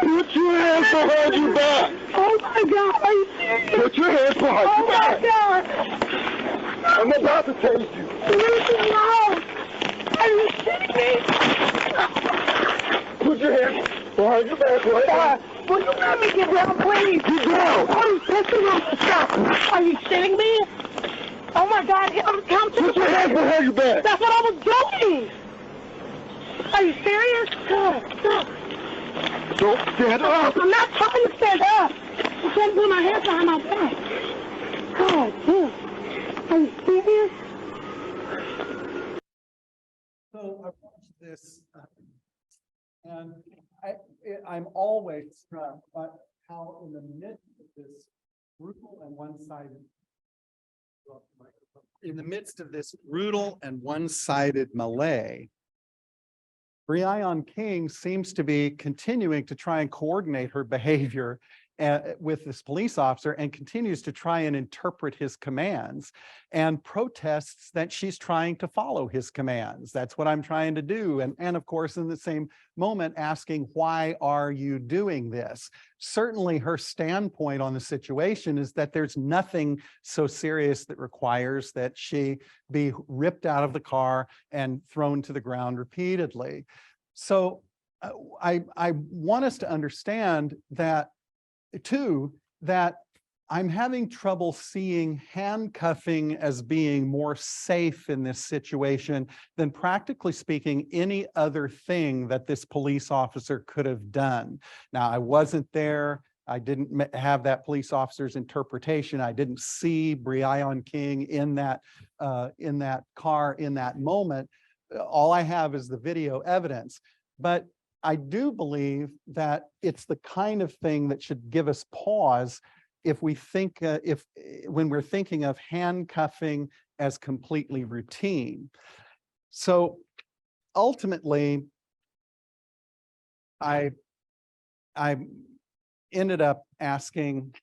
Put your hands behind your back. Oh my God, are you serious? Put your hands behind your back. Oh my God! I'm about to tase you. Leave me alone! Are you kidding me? Put your hands behind your back right now. Will you let me get down, please? Get down. I'm pissing off the stop. Are you kidding me? Oh my God, I'm Put your hands behind your back. That's what I was doing. Are you serious? Stop. Don't stand up. I'm not trying to stand up. I'm trying to put my hands behind my back. God, damn. Are you serious? So I watched this, and I'm always struck by how in the midst of this brutal and one-sided melee, Breon King seems to be continuing to try and coordinate her behavior with this police officer and continues to try and interpret his commands and protests that she's trying to follow his commands. That's what I'm trying to do. And of course, in the same moment, asking, why are you doing this? Certainly her standpoint on the situation is that there's nothing so serious that requires that she be ripped out of the car and thrown to the ground repeatedly. So I want us to understand that too, that I'm having trouble seeing handcuffing as being more safe in this situation than, practically speaking, any other thing that this police officer could have done. Now, I wasn't there. I didn't have that police officer's interpretation. I didn't see Breon King in that car in that moment. All I have is the video evidence. But I do believe that it's the kind of thing that should give us pause if we think, when we're thinking of handcuffing as completely routine. So ultimately, I ended up asking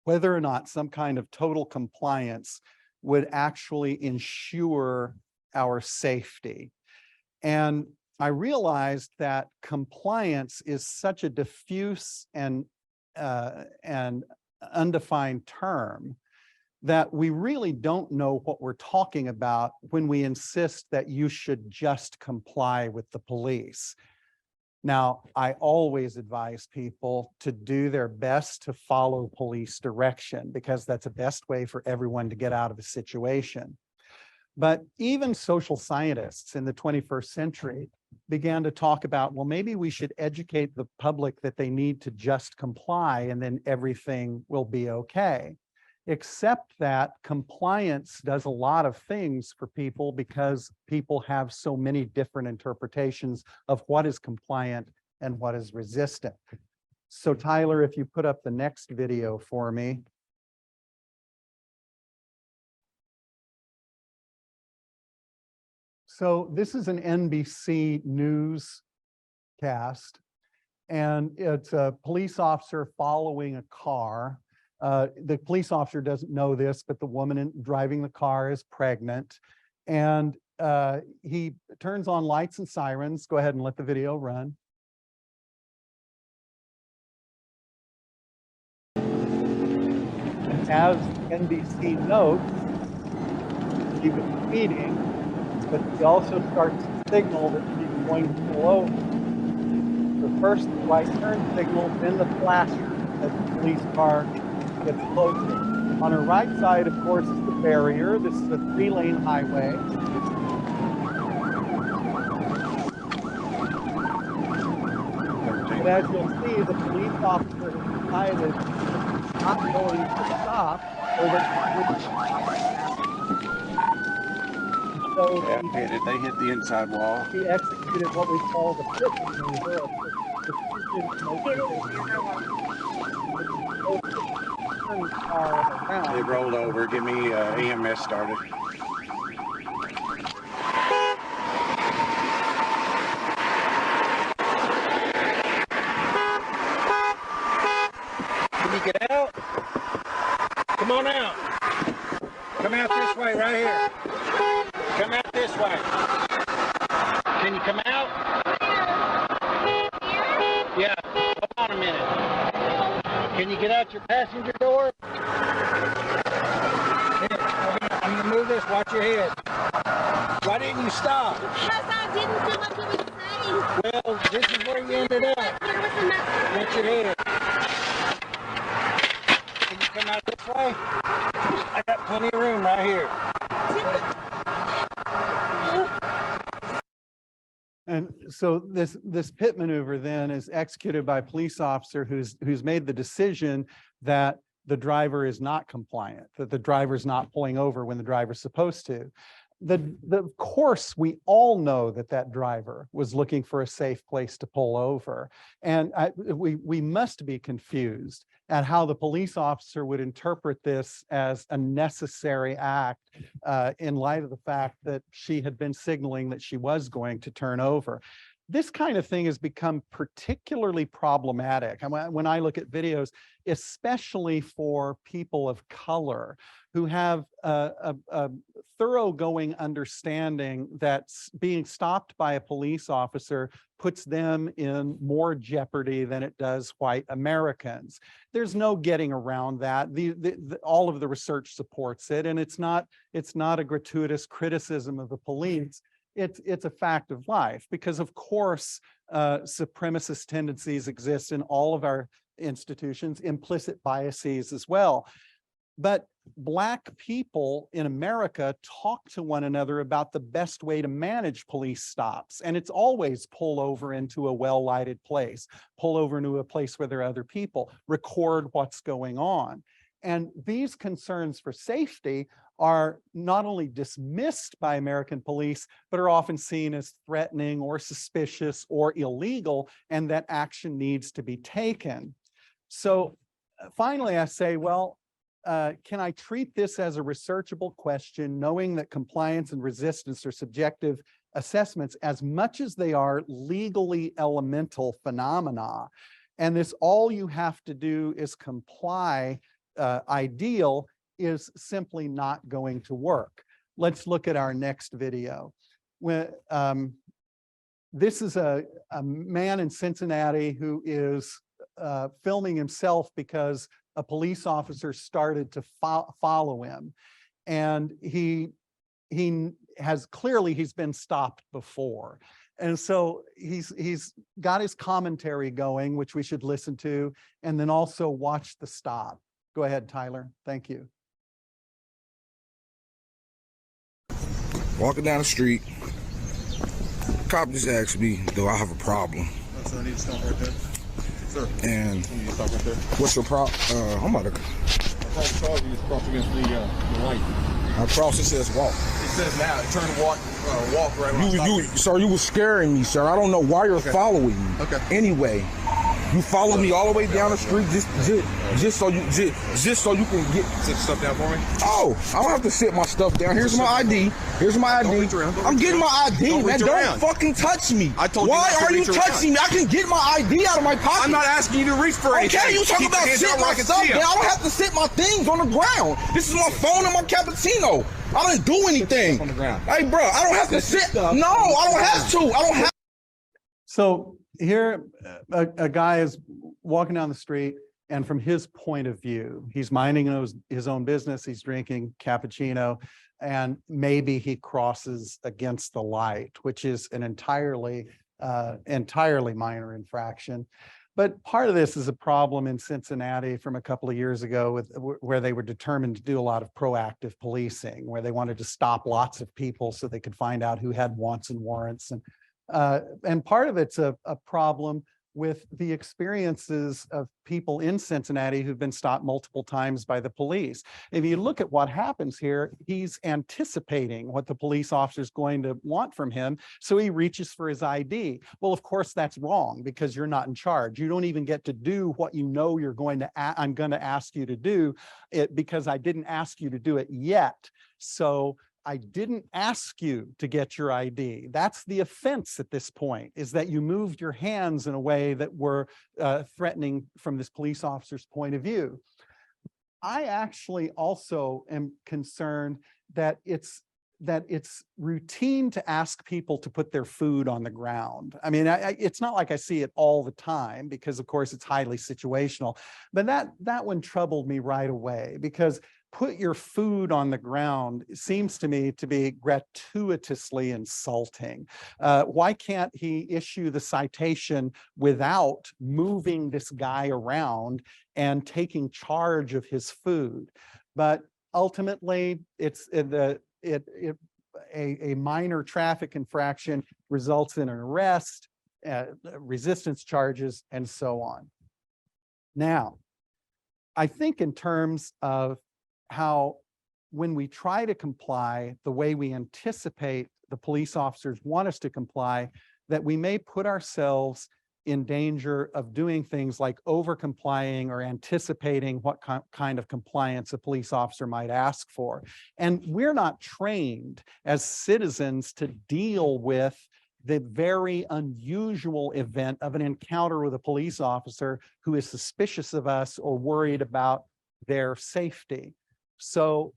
whether or not some kind of total compliance would actually ensure our safety. And I realized that compliance is such a diffuse and undefined term that we really don't know what we're talking about when we insist that you should just comply with the police. Now, I always advise people to do their best to follow police direction, because that's the best way for everyone to get out of a situation. But even social scientists in the 21st century began to talk about, well, maybe we should educate the public that they need to just comply and then everything will be okay. Except that compliance does a lot of things for people because people have so many different interpretations of what is compliant and what is resistant. So Tyler, if you put up the next video for me. So this is an NBC News cast, and it's a police officer following a car. The police officer doesn't know this, but the woman driving the car is pregnant, and he turns on lights and sirens. Go ahead and let the video run. And as NBC notes, he was speeding, but he also starts to signal that he's going to pull over. The first white turn signal, then the flasher as the police car gets closer. On her right side, of course, is the barrier. This is a 3-lane highway. But as you'll see, the police officer has decided not going to stop, so that so they hit the inside wall. He executed what we call the pit maneuver. They rolled over. Get me EMS started. Can you get out? Come on out. Come out this way, right here. Come out this way. Can you come out? Yeah, hold on a minute. Can you get out your passenger door? Here, I'm gonna move this, watch your head. Why didn't you stop? Because I didn't do what he was saying. Well, this is where you ended up. Watch your head. Can you come out this way? I got plenty of room right here. And so this pit maneuver then is executed by a police officer who's made the decision that the driver is not compliant, that the driver is not pulling over when the driver's supposed to. Of course, we all know that that driver was looking for a safe place to pull over. And we must be confused at how the police officer would interpret this as a necessary act in light of the fact that she had been signaling that she was going to turn over. This kind of thing has become particularly problematic. And when I look at videos, especially for people of color who have a thoroughgoing understanding that being stopped by a police officer puts them in more jeopardy than it does white Americans. There's no getting around that. All of the research supports it, and it's not a gratuitous criticism of the police. It's a fact of life, because of course supremacist tendencies exist in all of our institutions, implicit biases as well. But Black people in America talk to one another about the best way to manage police stops. And it's always pull over into a well-lighted place, pull over into a place where there are other people, record what's going on. And these concerns for safety are not only dismissed by American police, but are often seen as threatening or suspicious or illegal, and that action needs to be taken. So finally, I say, well, can I treat this as a researchable question, knowing that compliance and resistance are subjective assessments as much as they are legally elemental phenomena? And this, all you have to do is comply ideal, is simply not going to work. Let's look at our next video. This is a man in Cincinnati who is filming himself because a police officer started to follow him. And he's been stopped before. And so he's got his commentary going, which we should listen to, and then also watch the stop. Go ahead, Tyler. Thank you. Walking down the street, cop just asked me, do I have a problem? Sir, I need to stop right there. Sir, and you need to stop right there. What's your problem? I'm about to... I charge you to cross against the light. I cross, it says walk. It says now, turn to walk right. Sir, you was scaring me, sir. I don't know why you're following me. Okay. Anyway, you followed me all the way down the street just so you can get... Sit stuff down for me? Oh, I don't have to sit my stuff down. Here's my ID. Here's my ID. I'm getting my ID, man. Don't fucking touch me. I told you. Why are you touching me? I can get my ID out of my pocket. I'm not asking you to reach for anything. Okay, you talk about sitting my stuff down. I don't have to sit my things on the ground. This is my phone and my cappuccino. I didn't do anything. On the ground. Hey, bro, I don't have to sit. No, I don't have to. I don't have. So here, a guy is walking down the street, and from his point of view, he's minding his own business. He's drinking cappuccino, and maybe he crosses against the light, which is an entirely minor infraction. But part of this is a problem in Cincinnati from a couple of years ago where they were determined to do a lot of proactive policing, where they wanted to stop lots of people so they could find out who had wants and warrants. And part of it's a problem with the experiences of people in Cincinnati who've been stopped multiple times by the police. If you look at what happens here, he's anticipating what the police officer is going to want from him, so he reaches for his ID. Well, of course, that's wrong, because you're not in charge. You don't even get to do what you know I'm going to ask you to do it, because I didn't ask you to do it yet. So I didn't ask you to get your ID. That's the offense at this point, is that you moved your hands in a way that were threatening from this police officer's point of view. I actually also am concerned that it's routine to ask people to put their food on the ground. I mean, it's not like I see it all the time, because of course it's highly situational, but that one troubled me right away, because put your food on the ground seems to me to be gratuitously insulting. Why can't he issue the citation without moving this guy around and taking charge of his food? But ultimately, it's a minor traffic infraction results in an arrest, resistance charges, and so on. Now, I think in terms of how when we try to comply the way we anticipate the police officers want us to comply, that we may put ourselves in danger of doing things like over complying or anticipating what kind of compliance a police officer might ask for. And we're not trained as citizens to deal with the very unusual event of an encounter with a police officer who is suspicious of us or worried about their safety. So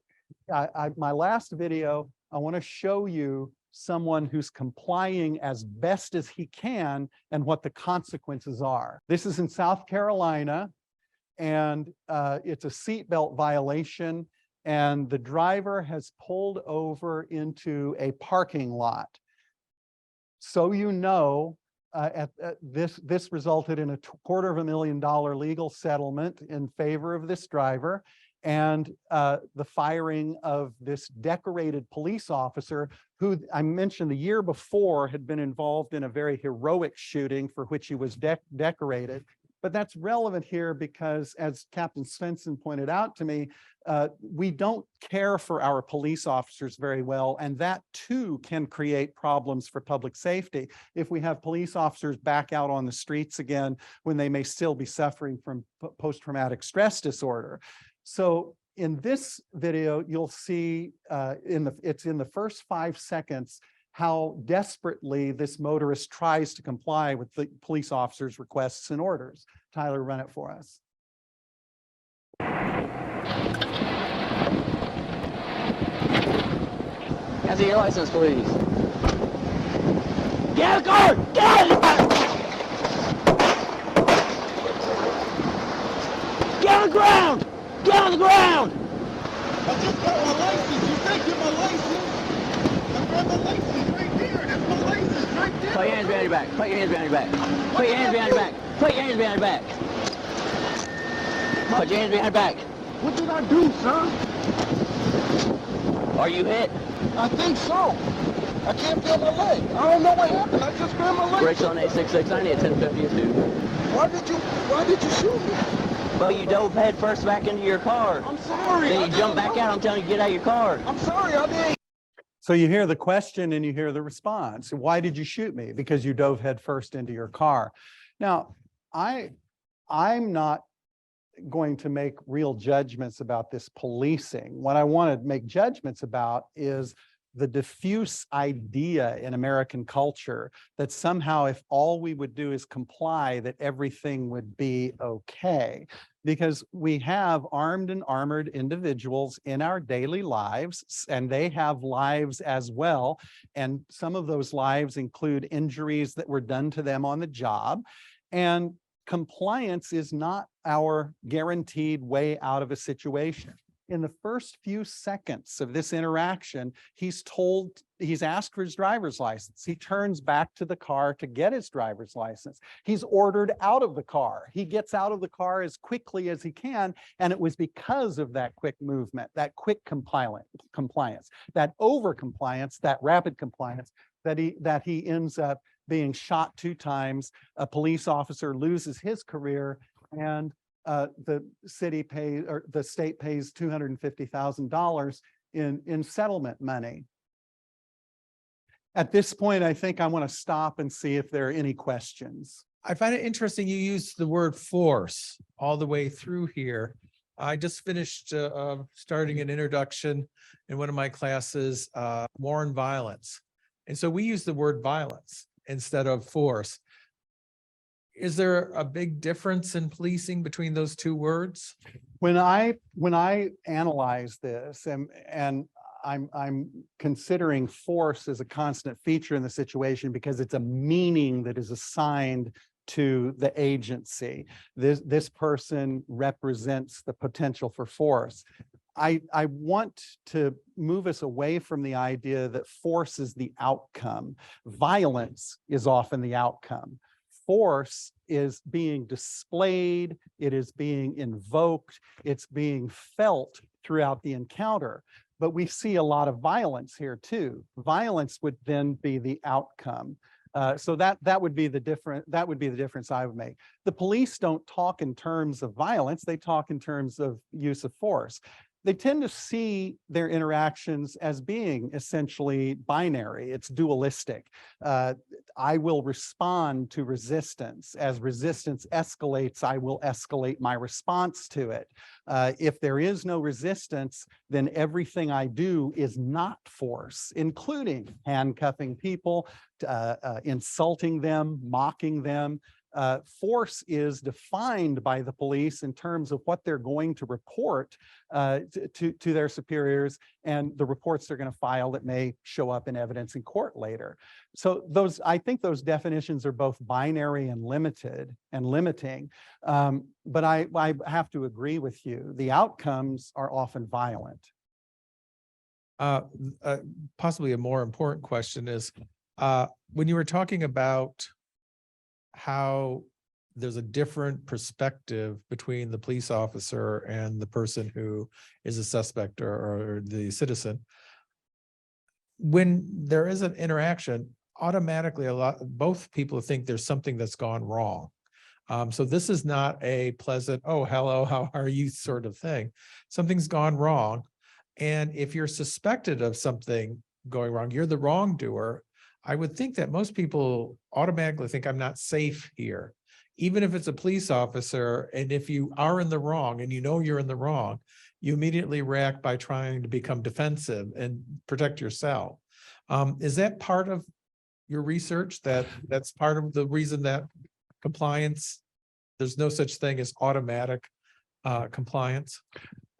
my last video, I want to show you someone who's complying as best as he can and what the consequences are. This is in South Carolina, and it's a seatbelt violation, and the driver has pulled over into a parking lot. So you know, this resulted in a $250,000 legal settlement in favor of this driver, and the firing of this decorated police officer who I mentioned the year before had been involved in a very heroic shooting for which he was decorated. But that's relevant here because, as Captain Swenson pointed out to me, we don't care for our police officers very well, and that too can create problems for public safety if we have police officers back out on the streets again when they may still be suffering from post-traumatic stress disorder. So in this video, you'll see it's in the first 5 seconds how desperately this motorist tries to comply with the police officer's requests and orders. Tyler, run it for us. Can I see your license, please? Get out of the car! Get out of the car! Get on the ground! Get on the ground! I just got my license. You think you're my license? I got my license right there. That's my license right there. Put your hands behind your back. Put your hands behind your back. Put your hands behind your back. Put your hands behind your back. Put your hands behind your back. What did I do, sir? Are you hit? I think so. I can't feel my leg. I don't know what happened. I just grabbed my leg. Brakes on 866. I need a 1050 too. Why did you shoot me? Well, you dove head first back into your car. I'm sorry. Then you jump back out. I'm telling you, get out of your car. I'm sorry. I didn't. So you hear the question and you hear the response. Why did you shoot me? Because you dove head first into your car. Now, I'm not going to make real judgments about this policing. What I want to make judgments about is the diffuse idea in American culture that somehow if all we would do is comply, that everything would be okay. Because we have armed and armored individuals in our daily lives, and they have lives as well. And some of those lives include injuries that were done to them on the job. And compliance is not our guaranteed way out of a situation. In the first few seconds of this interaction, he's asked for his driver's license. He turns back to the car to get his driver's license. He's ordered out of the car. He gets out of the car as quickly as he can. And it was because of that quick movement, that quick compliance, that over compliance, that rapid compliance, that he ends up being shot 2 times. A police officer loses his career, and the city pays, or the state pays $250,000 in settlement money. At this point, I think I want to stop and see if there are any questions. I find it interesting you use the word force all the way through here. I just finished starting an introduction in one of my classes, War and Violence. And so we use the word violence instead of force. Is there a big difference in policing between those two words? When I analyze this, and I'm considering force as a constant feature in the situation because it's a meaning that is assigned to the agency. This person represents the potential for force. I want to move us away from the idea that force is the outcome. Violence is often the outcome. Force is being displayed, it is being invoked, it's being felt throughout the encounter. But we see a lot of violence here too. Violence would then be the outcome. So that would be the difference I would make. The police don't talk in terms of violence, they talk in terms of use of force. they tend to see their interactions as being essentially binary. It's dualistic. I will respond to resistance. As resistance escalates, I will escalate my response to it. If there is no resistance, then everything I do is not force, including handcuffing people, insulting them, mocking them. Force is defined by the police in terms of what they're going to report to their superiors and the reports they're going to file that may show up in evidence in court later. So I think those definitions are both binary and limiting. But I have to agree with you. The outcomes are often violent. Possibly a more important question is, when you were talking about how there's a different perspective between the police officer and the person who is a suspect or the citizen, when there is an interaction, automatically both people think there's something that's gone wrong. So this is not a pleasant, oh, hello, how are you sort of thing. Something's gone wrong. And if you're suspected of something going wrong, you're the wrongdoer. I would think that most people automatically think I'm not safe here, even if it's a police officer. And if you are in the wrong and you know you're in the wrong, you immediately react by trying to become defensive and protect yourself. Is that part of your research, that's part of the reason that compliance, there's no such thing as automatic compliance?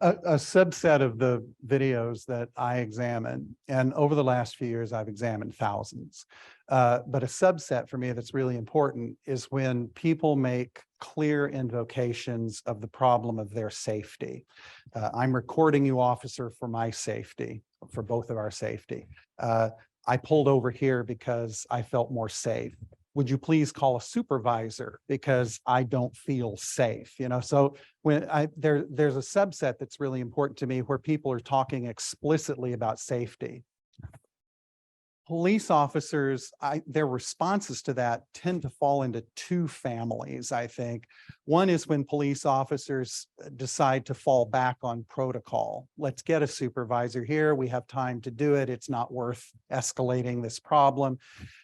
A subset of the videos that I examine, and over the last few years, I've examined thousands, but a subset for me that's really important is when people make clear invocations of the problem of their safety. I'm recording you, officer, for my safety, for both of our safety. I pulled over here because I felt more safe. Would you please call a supervisor because I don't feel safe? You know, so when there's a subset that's really important to me where people are talking explicitly about safety. Police officers, their responses to that tend to fall into two families, I think. One is when police officers decide to fall back on protocol. Let's get a supervisor here. We have time to do it. It's not worth escalating this problem.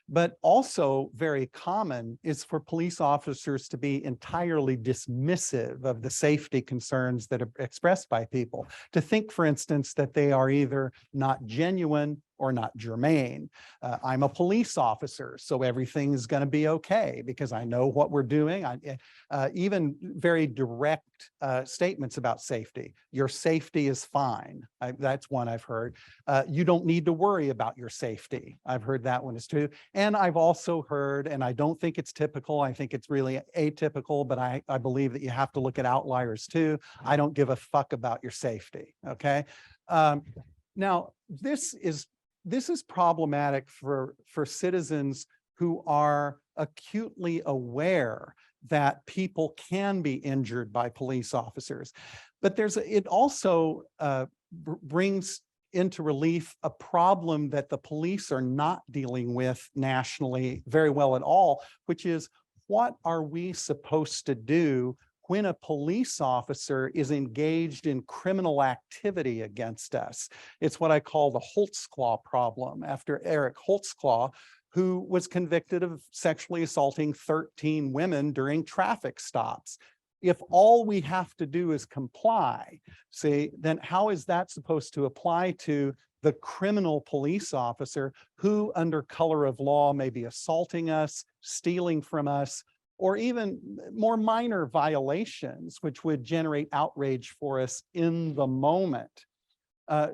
But also very common is for police officers to be entirely dismissive of the safety concerns that are expressed by people. To think, for instance, that they are either not genuine or not germane. I'm a police officer, so everything is going to be okay because I know what we're doing. Even very direct statements about safety. Your safety is fine. That's one I've heard. You don't need to worry about your safety. I've heard that one is true. And I've also heard, and I don't think it's typical, I think it's really atypical, but I believe that you have to look at outliers too. I don't give a fuck about your safety, okay? Now, this is problematic for citizens who are acutely aware that people can be injured by police officers. But it also brings into relief a problem that the police are not dealing with nationally very well at all, which is, what are we supposed to do when a police officer is engaged in criminal activity against us? It's what I call the Holtzclaw problem, after Eric Holtzclaw, who was convicted of sexually assaulting 13 women during traffic stops. If all we have to do is comply, see, then how is that supposed to apply to the criminal police officer who, under color of law, may be assaulting us, stealing from us, or even more minor violations, which would generate outrage for us in the moment?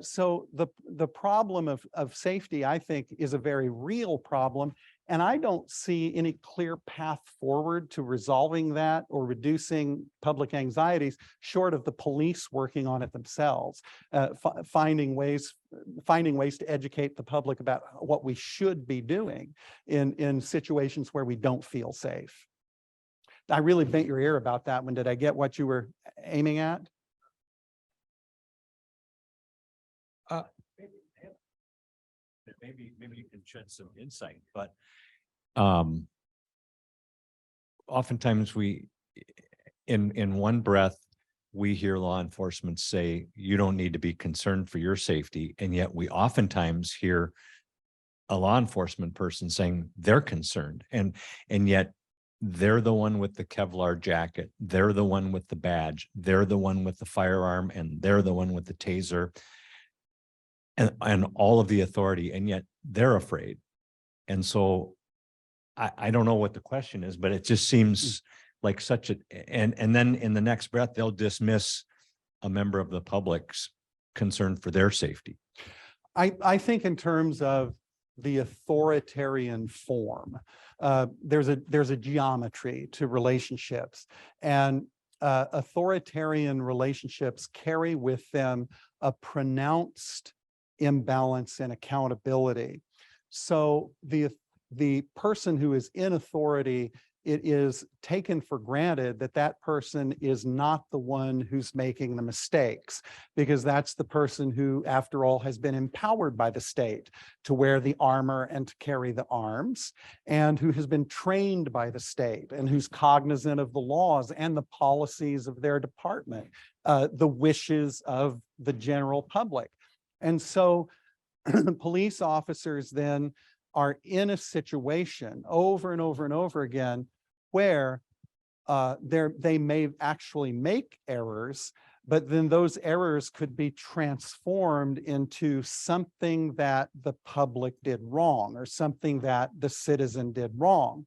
So the problem of safety, I think, is a very real problem. And I don't see any clear path forward to resolving that or reducing public anxieties short of the police working on it themselves, finding ways to educate the public about what we should be doing in situations where we don't feel safe. I really bent your ear about that one. Did I get what you were aiming at? Maybe you can shed some insight, but oftentimes we, in one breath, we hear law enforcement say, you don't need to be concerned for your safety. And yet we oftentimes hear a law enforcement person saying they're concerned, and yet they're the one with the Kevlar jacket. They're the one with the badge. They're the one with the firearm, and they're the one with the taser and all of the authority. And yet they're afraid. And so I don't know what the question is, but it just seems like such a, and then in the next breath, they'll dismiss a member of the public's concern for their safety. I think in terms of the authoritarian form, there's a geometry to relationships, and authoritarian relationships carry with them a pronounced imbalance in accountability. So the person who is in authority, it is taken for granted that that person is not the one who's making the mistakes, because that's the person who, after all, has been empowered by the state to wear the armor and to carry the arms, and who has been trained by the state, and who's cognizant of the laws and the policies of their department, the wishes of the general public. And so police officers then are in a situation over and over and over again where they may actually make errors, but then those errors could be transformed into something that the public did wrong, or something that the citizen did wrong.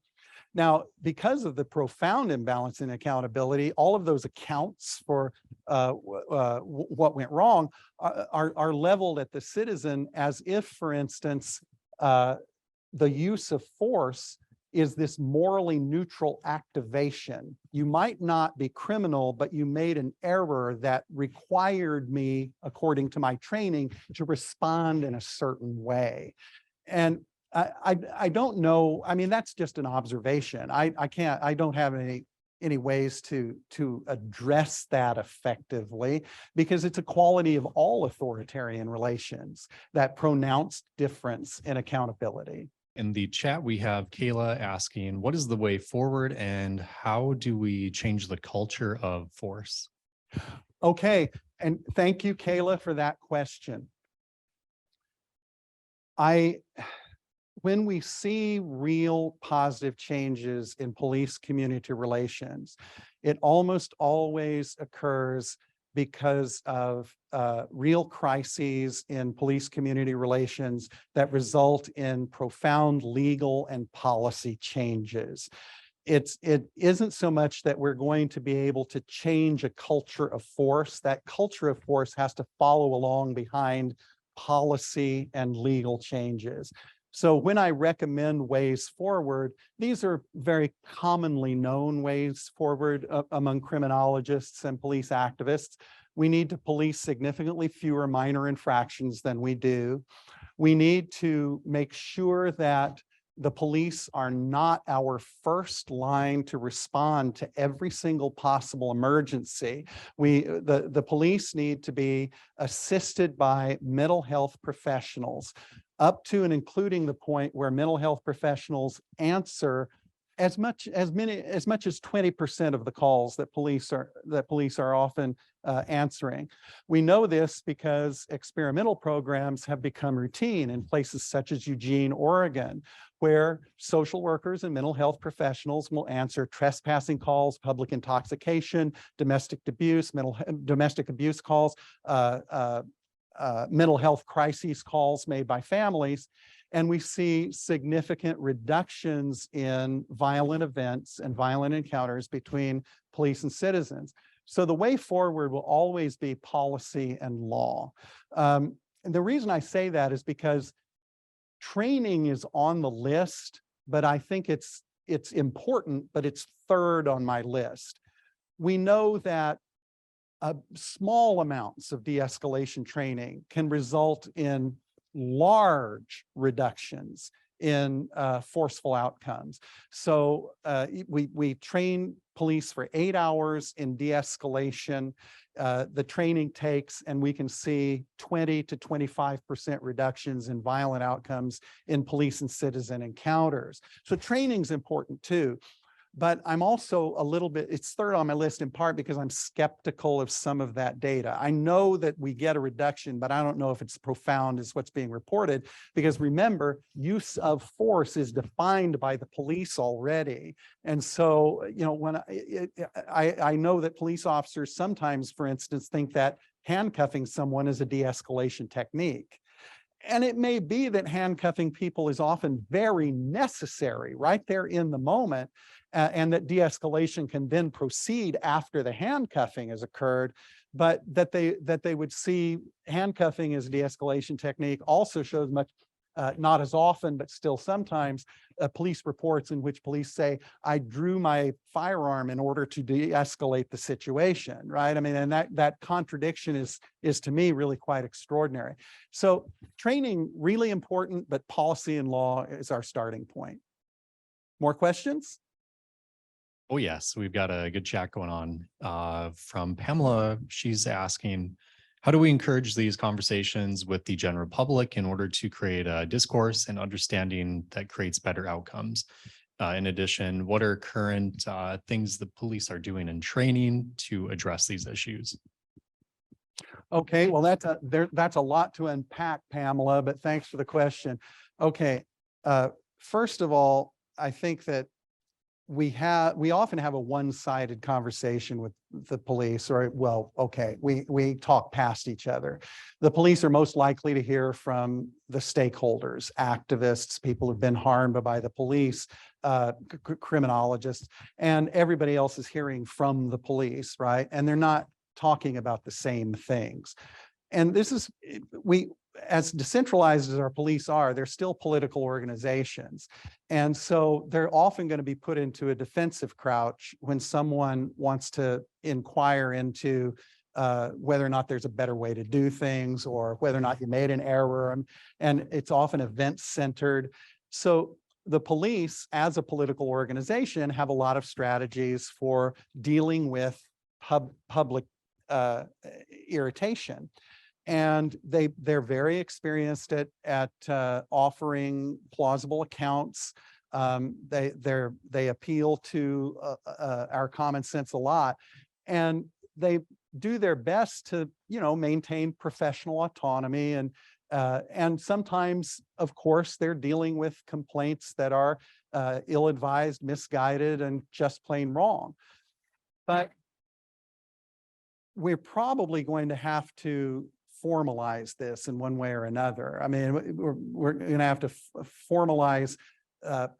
Now, because of the profound imbalance in accountability, all of those accounts for what went wrong are leveled at the citizen, as if, for instance, the use of force is this morally neutral activation. You might not be criminal, but you made an error that required me, according to my training, to respond in a certain way. And I don't know. I mean, that's just an observation. I don't have any ways to address that effectively, because it's a quality of all authoritarian relations, that pronounced difference in accountability. In the chat, we have Kayla asking, what is the way forward and how do we change the culture of force? Okay, and thank you, Kayla, for that question. When we see real positive changes in police community relations, it almost always occurs because of real crises in police community relations that result in profound legal and policy changes. It isn't so much that we're going to be able to change a culture of force. That culture of force has to follow along behind policy and legal changes. So when I recommend ways forward, these are very commonly known ways forward among criminologists and police activists. We need to police significantly fewer minor infractions than we do. We need to make sure that the police are not our first line to respond to every single possible emergency. The police need to be assisted by mental health professionals, up to and including the point where mental health professionals answer as much as 20% of the calls that police are often answering. We know this because experimental programs have become routine in places such as Eugene, Oregon, where social workers and mental health professionals will answer trespassing calls, public intoxication, domestic abuse, domestic abuse calls, mental health crises calls made by families. And we see significant reductions in violent events and violent encounters between police and citizens. So the way forward will always be policy and law. And the reason I say that is because training is on the list, but I think it's important, but it's third on my list. We know that small amounts of de-escalation training can result in large reductions in forceful outcomes. So we train police for 8 hours in de-escalation. The training takes, and we can see 20 to 25% reductions in violent outcomes in police and citizen encounters. So training's important too. But I'm also a little bit, it's third on my list in part because I'm skeptical of some of that data. I know that we get a reduction, but I don't know if it's profound as what's being reported, because remember, use of force is defined by the police already. And so, you know, when I know that police officers sometimes, for instance, think that handcuffing someone is a de-escalation technique. And it may be that handcuffing people is often very necessary right there in the moment, and that de-escalation can then proceed after the handcuffing has occurred, but that they would see handcuffing as a de-escalation technique also shows much, not as often, but still sometimes, police reports in which police say, I drew my firearm in order to de-escalate the situation, right? I mean, and that contradiction is to me really quite extraordinary. So training, really important, but policy and law is our starting point. More questions? Oh, yes, we've got a good chat going on from Pamela. She's asking, how do we encourage these conversations with the general public in order to create a discourse and understanding that creates better outcomes? In addition, what are current things the police are doing in training to address these issues? Okay, well, that's a lot to unpack, Pamela, but thanks for the question. Okay, first of all, I think that we often have a one-sided conversation with the police, or well, okay, we talk past each other. The police are most likely to hear from the stakeholders, activists, people who've been harmed by the police, criminologists, and everybody else is hearing from the police, right? And they're not talking about the same things. And this is, as decentralized as our police are, they're still political organizations. And so they're often going to be put into a defensive crouch when someone wants to inquire into whether or not there's a better way to do things, or whether or not you made an error. And it's often event-centered. So the police, as a political organization, have a lot of strategies for dealing with public irritation. And they're very experienced at offering plausible accounts. They appeal to our common sense a lot, and they do their best to, you know, maintain professional autonomy. And sometimes, of course, they're dealing with complaints that are ill-advised, misguided, and just plain wrong. But we're probably going to have to formalize this in one way or another. I mean, we're going to have to formalize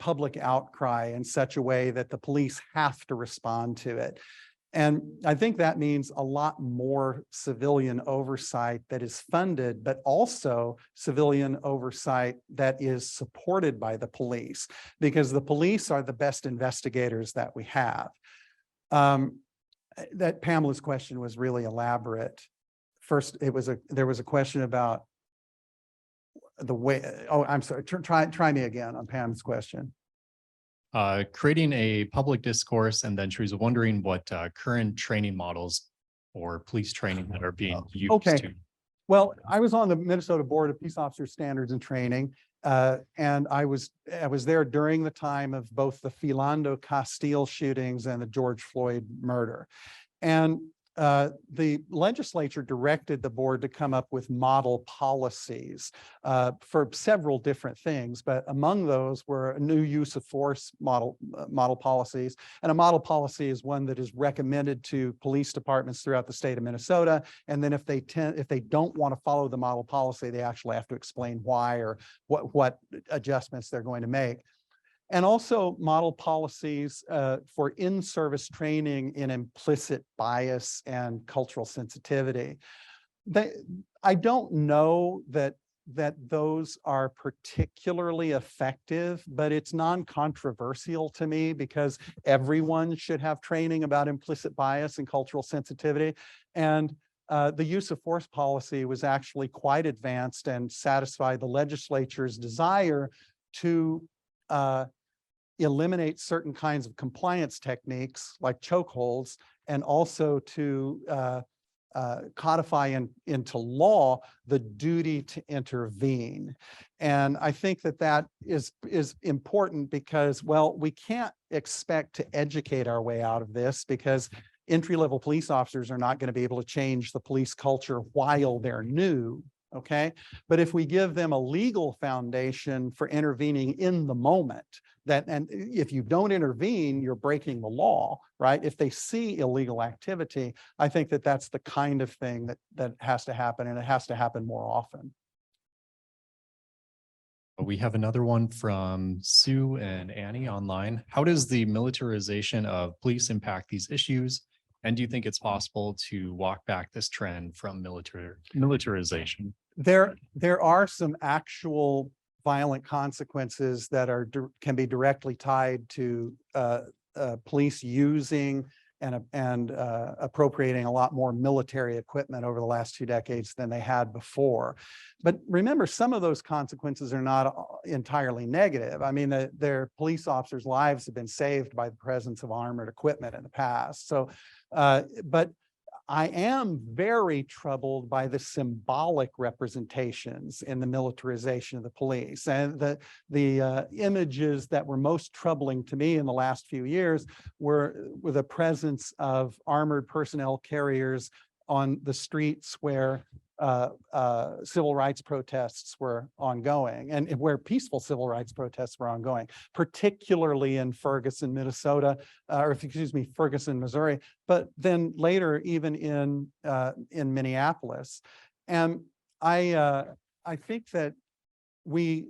public outcry in such a way that the police have to respond to it. And I think that means a lot more civilian oversight that is funded, but also civilian oversight that is supported by the police, because the police are the best investigators that we have. That Pamela's question was really elaborate. First, there was a question about the way, oh, I'm sorry, try me again on Pam's question. Creating a public discourse, and then she was wondering what current training models or police training that are being used. Okay. Well, I was on the Minnesota Board of Peace Officer Standards and Training, and I was there during the time of both the Philando Castile shootings and the George Floyd murder. And the legislature directed the board to come up with model policies for several different things, but among those were a new use of force model policies. And a model policy is one that is recommended to police departments throughout the state of Minnesota. And then if they don't want to follow the model policy, they actually have to explain why, or what adjustments they're going to make. And also model policies for in-service training in implicit bias and cultural sensitivity. I don't know that those are particularly effective, but it's non-controversial to me, because everyone should have training about implicit bias and cultural sensitivity. And the use of force policy was actually quite advanced and satisfied the legislature's desire to eliminate certain kinds of compliance techniques like chokeholds, and also to codify into law the duty to intervene. And I think that that is important because, well, we can't expect to educate our way out of this because entry-level police officers are not going to be able to change the police culture while they're new. Okay. But if we give them a legal foundation for intervening in the moment, and if you don't intervene, you're breaking the law, right? If they see illegal activity, I think that that's the kind of thing that has to happen, and it has to happen more often. We have another one from Sue and Annie online. How does the militarization of police impact these issues? And do you think it's possible to walk back this trend from militarization? There are some actual violent consequences that can be directly tied to police using and appropriating a lot more military equipment over the last 2 decades than they had before. But remember, some of those consequences are not entirely negative. I mean, their police officers' lives have been saved by the presence of armored equipment in the past. So, but I am very troubled by the symbolic representations in the militarization of the police, and the images that were most troubling to me in the last few years were the presence of armored personnel carriers on the streets where civil rights protests were ongoing, and where peaceful civil rights protests were ongoing, particularly in Ferguson, Minnesota, or excuse me, Ferguson, Missouri, but then later even in Minneapolis. And I think that we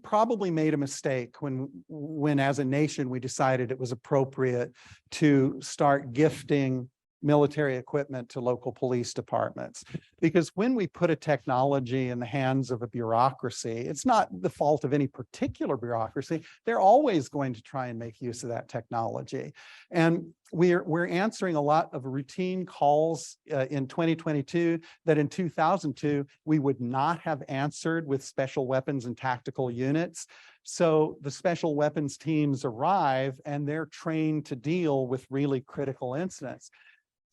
probably made a mistake when as a nation we decided it was appropriate to start gifting military equipment to local police departments. Because when we put a technology in the hands of a bureaucracy, it's not the fault of any particular bureaucracy. They're always going to try and make use of that technology. And we're answering a lot of routine calls in 2022 that in 2002 we would not have answered with special weapons and tactical units. So the special weapons teams arrive and they're trained to deal with really critical incidents.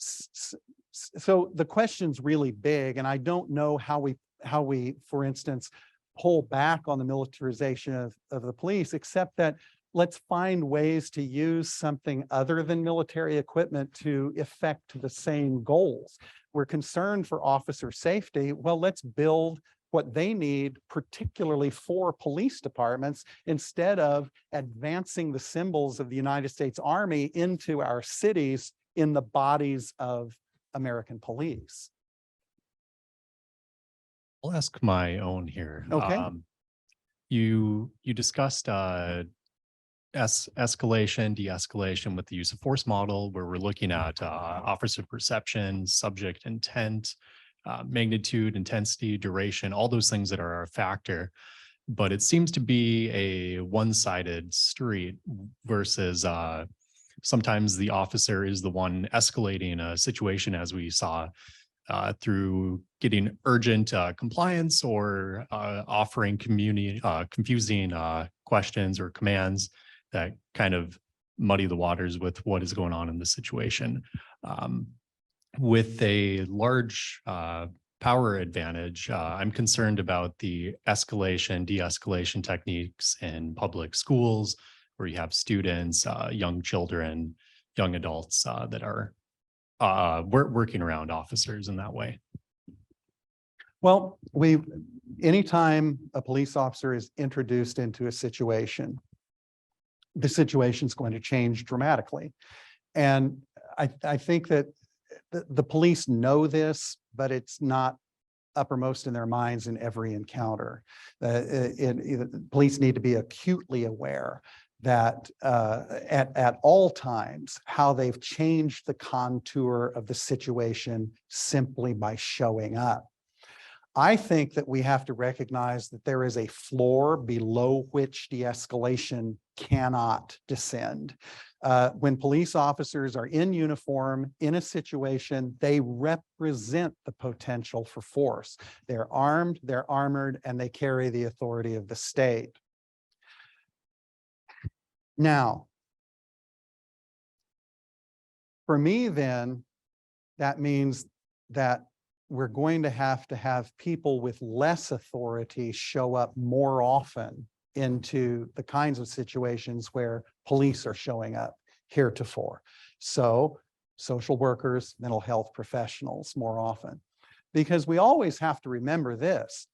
So the question's really big, and I don't know how we, for instance, pull back on the militarization of the police, except that let's find ways to use something other than military equipment to effect the same goals. We're concerned for officer safety. Well, let's build what they need, particularly for police departments, instead of advancing the symbols of the United States Army into our cities in the bodies of American police. I'll ask my own here. Okay. You discussed escalation, de-escalation with the use of force model, where we're looking at officer perception, subject intent, magnitude, intensity, duration, all those things that are a factor. But it seems to be a one-sided street versus sometimes the officer is the one escalating a situation, as we saw through getting urgent compliance or offering confusing questions or commands that kind of muddy the waters with what is going on in the situation. With a large power advantage, I'm concerned about the escalation, de-escalation techniques in public schools, where you have students, young children, young adults that are working around officers in that way. Well, anytime a police officer is introduced into a situation, the situation is going to change dramatically. And I think that the police know this, but it's not uppermost in their minds in every encounter. Police need to be acutely aware that at all times, how they've changed the contour of the situation simply by showing up. I think that we have to recognize that there is a floor below which de-escalation cannot descend. When police officers are in uniform in a situation, they represent the potential for force. They're armed, they're armored, and they carry the authority of the state. Now, for me then, that means that we're going to have people with less authority show up more often into the kinds of situations where police are showing up heretofore. So social workers, mental health professionals more often, because we always have to remember this.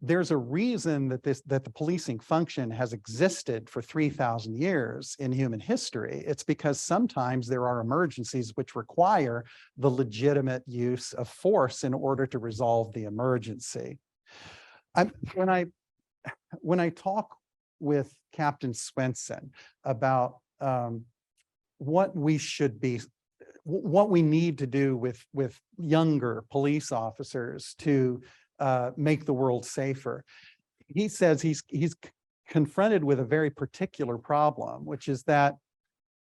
There's a reason that the policing function has existed for 3,000 years in human history. It's because sometimes there are emergencies which require the legitimate use of force in order to resolve the emergency. When I talk with Captain Swenson about what we need to do with younger police officers to make the world safer, he says he's confronted with a very particular problem, which is that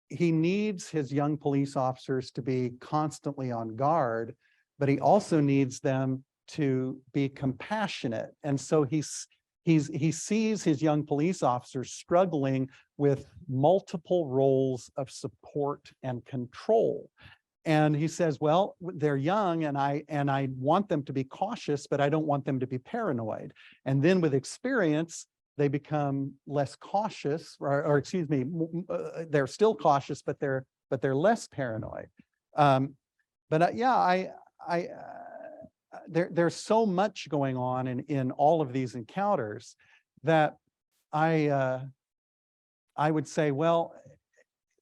he needs his young police officers to be constantly on guard, but he also needs them to be compassionate. And so he sees his young police officers struggling with multiple roles of support and control. And he says, well, they're young and I want them to be cautious, but I don't want them to be paranoid. And then with experience, they become less cautious, or excuse me, they're still cautious, but they're less paranoid. There's so much going on in all of these encounters that I would say, well,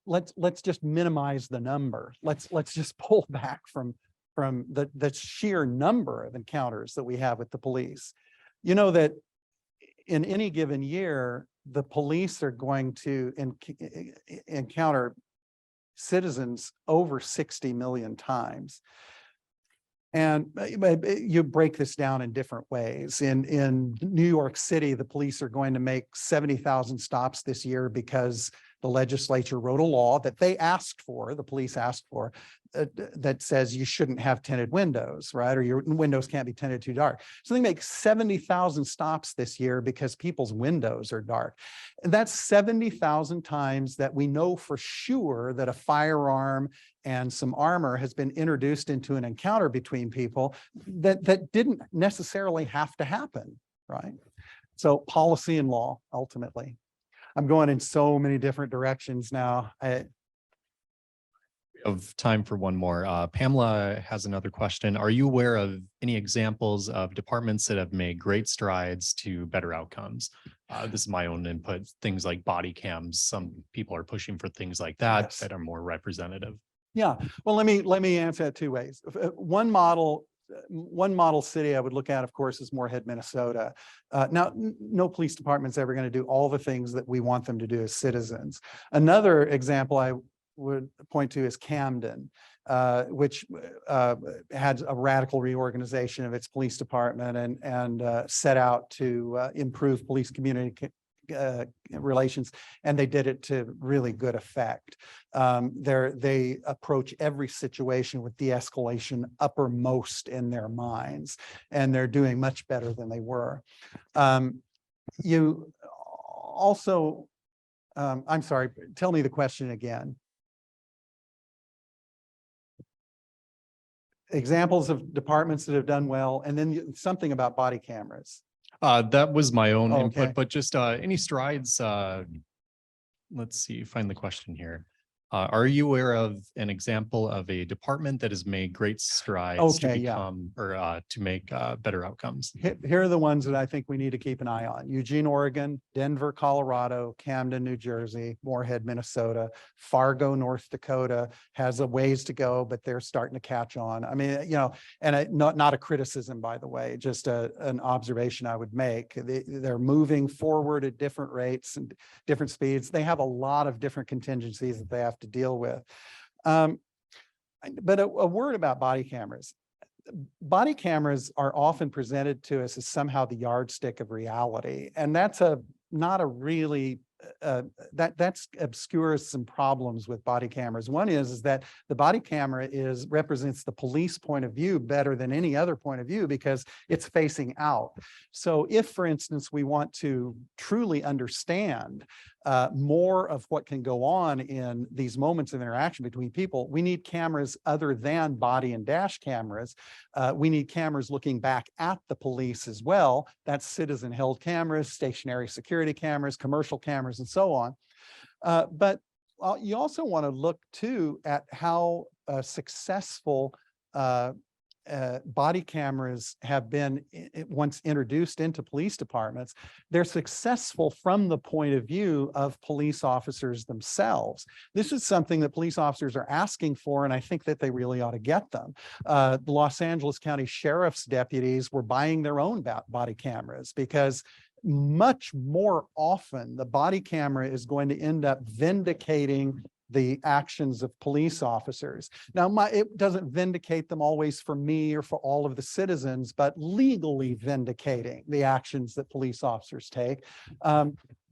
let's just minimize the number. Let's just pull back from the sheer number of encounters that we have with the police. You know that in any given year, the police are going to encounter citizens over 60 million times. And you break this down in different ways. In New York City, the police are going to make 70,000 stops this year because the legislature wrote a law that they asked for, the police asked for, that says you shouldn't have tinted windows, right? Or your windows can't be tinted too dark. So they make 70,000 stops this year because people's windows are dark. And that's 70,000 times that we know for sure that a firearm and some armor has been introduced into an encounter between people that didn't necessarily have to happen, right? So policy and law, ultimately. I'm going in so many different directions now. Of time for one more. Pamela has another question. Are you aware of any examples of departments that have made great strides to better outcomes? This is my own input. Things like body cams. Some people are pushing for things like that that are more representative. Yeah. Well, let me answer that two ways. One model city I would look at, of course, is Moorhead, Minnesota. Now, no police department's ever going to do all the things that we want them to do as citizens. Another example I would point to is Camden, which had a radical reorganization of its police department and set out to improve police community relations, and they did it to really good effect. They approach every situation with de-escalation uppermost in their minds, and they're doing much better than they were. You also, I'm sorry, tell me the question again. Examples of departments that have done well, and then something about body cameras. That was my own Okay. input, but just any strides. Let's see, find the question here. Are you aware of an example of a department that has made great strides to become or to make better outcomes? Here are the ones that I think we need to keep an eye on. Eugene, Oregon, Denver, Colorado, Camden, New Jersey, Moorhead, Minnesota, Fargo, North Dakota has a ways to go, but they're starting to catch on. I mean, you know, and not a criticism, by the way, just an observation I would make. They're moving forward at different rates and different speeds. They have a lot of different contingencies that they have to deal with. But a word about body cameras. Body cameras are often presented to us as somehow the yardstick of reality. And that's not a really, that's obscures some problems with body cameras. One is that the body camera represents the police point of view better than any other point of view because it's facing out. So if, for instance, we want to truly understand more of what can go on in these moments of interaction between people, we need cameras other than body and dash cameras. We need cameras looking back at the police as well. That's citizen-held cameras, stationary security cameras, commercial cameras, and so on. But you also want to look too at how successful body cameras have been once introduced into police departments. They're successful from the point of view of police officers themselves. This is something that police officers are asking for, and I think that they really ought to get them. The Los Angeles County Sheriff's deputies were buying their own body cameras because much more often the body camera is going to end up vindicating the actions of police officers. Now, it doesn't vindicate them always for me or for all of the citizens, but legally vindicating the actions that police officers take.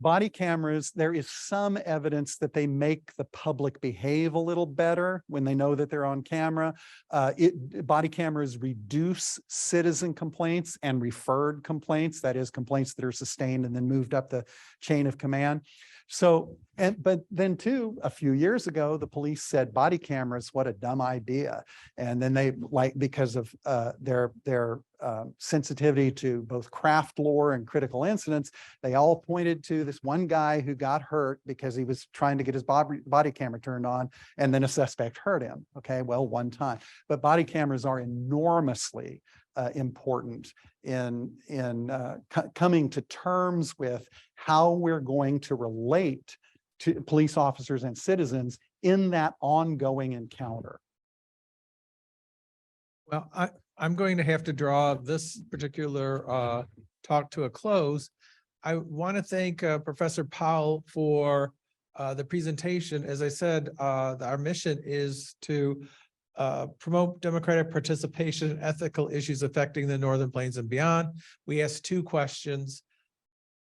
Body cameras, there is some evidence that they make the public behave a little better when they know that they're on camera. Body cameras reduce citizen complaints and referred complaints, that is, complaints that are sustained and then moved up the chain of command. So, but then too, a few years ago, the police said body cameras, what a dumb idea. And then they, because of their sensitivity to both craft lore and critical incidents, they all pointed to this one guy who got hurt because he was trying to get his body camera turned on, and then a suspect hurt him. Okay, well, one time. But body cameras are enormously important in coming to terms with how we're going to relate to police officers and citizens in that ongoing encounter. Well, I'm going to have to draw this particular talk to a close. I want to thank Professor Powell for the presentation. As I said, our mission is to promote democratic participation in ethical issues affecting the Northern Plains and beyond. We asked two questions.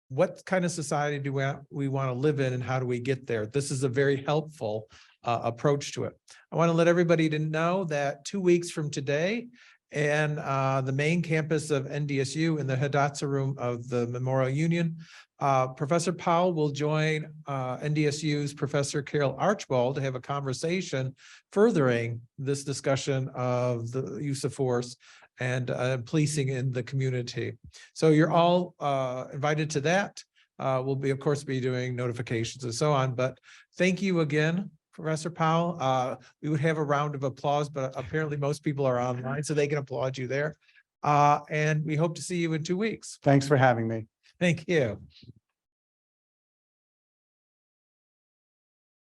What kind of society do we want to live in, and how do we get there? This is a very helpful approach to it. I want to let everybody to know that 2 weeks from today, and the main campus of NDSU in the Hidatsa room of the Memorial Union, Professor Powell will join NDSU's Professor Carol Archibald to have a conversation furthering this discussion of the use of force and policing in the community. So you're all invited to that. We'll be, of course, be doing notifications and so on, but thank you again, Professor Powell. We would have a round of applause, but apparently most people are online, so they can applaud you there. And we hope to see you in 2 weeks. Thanks for having me. Thank you.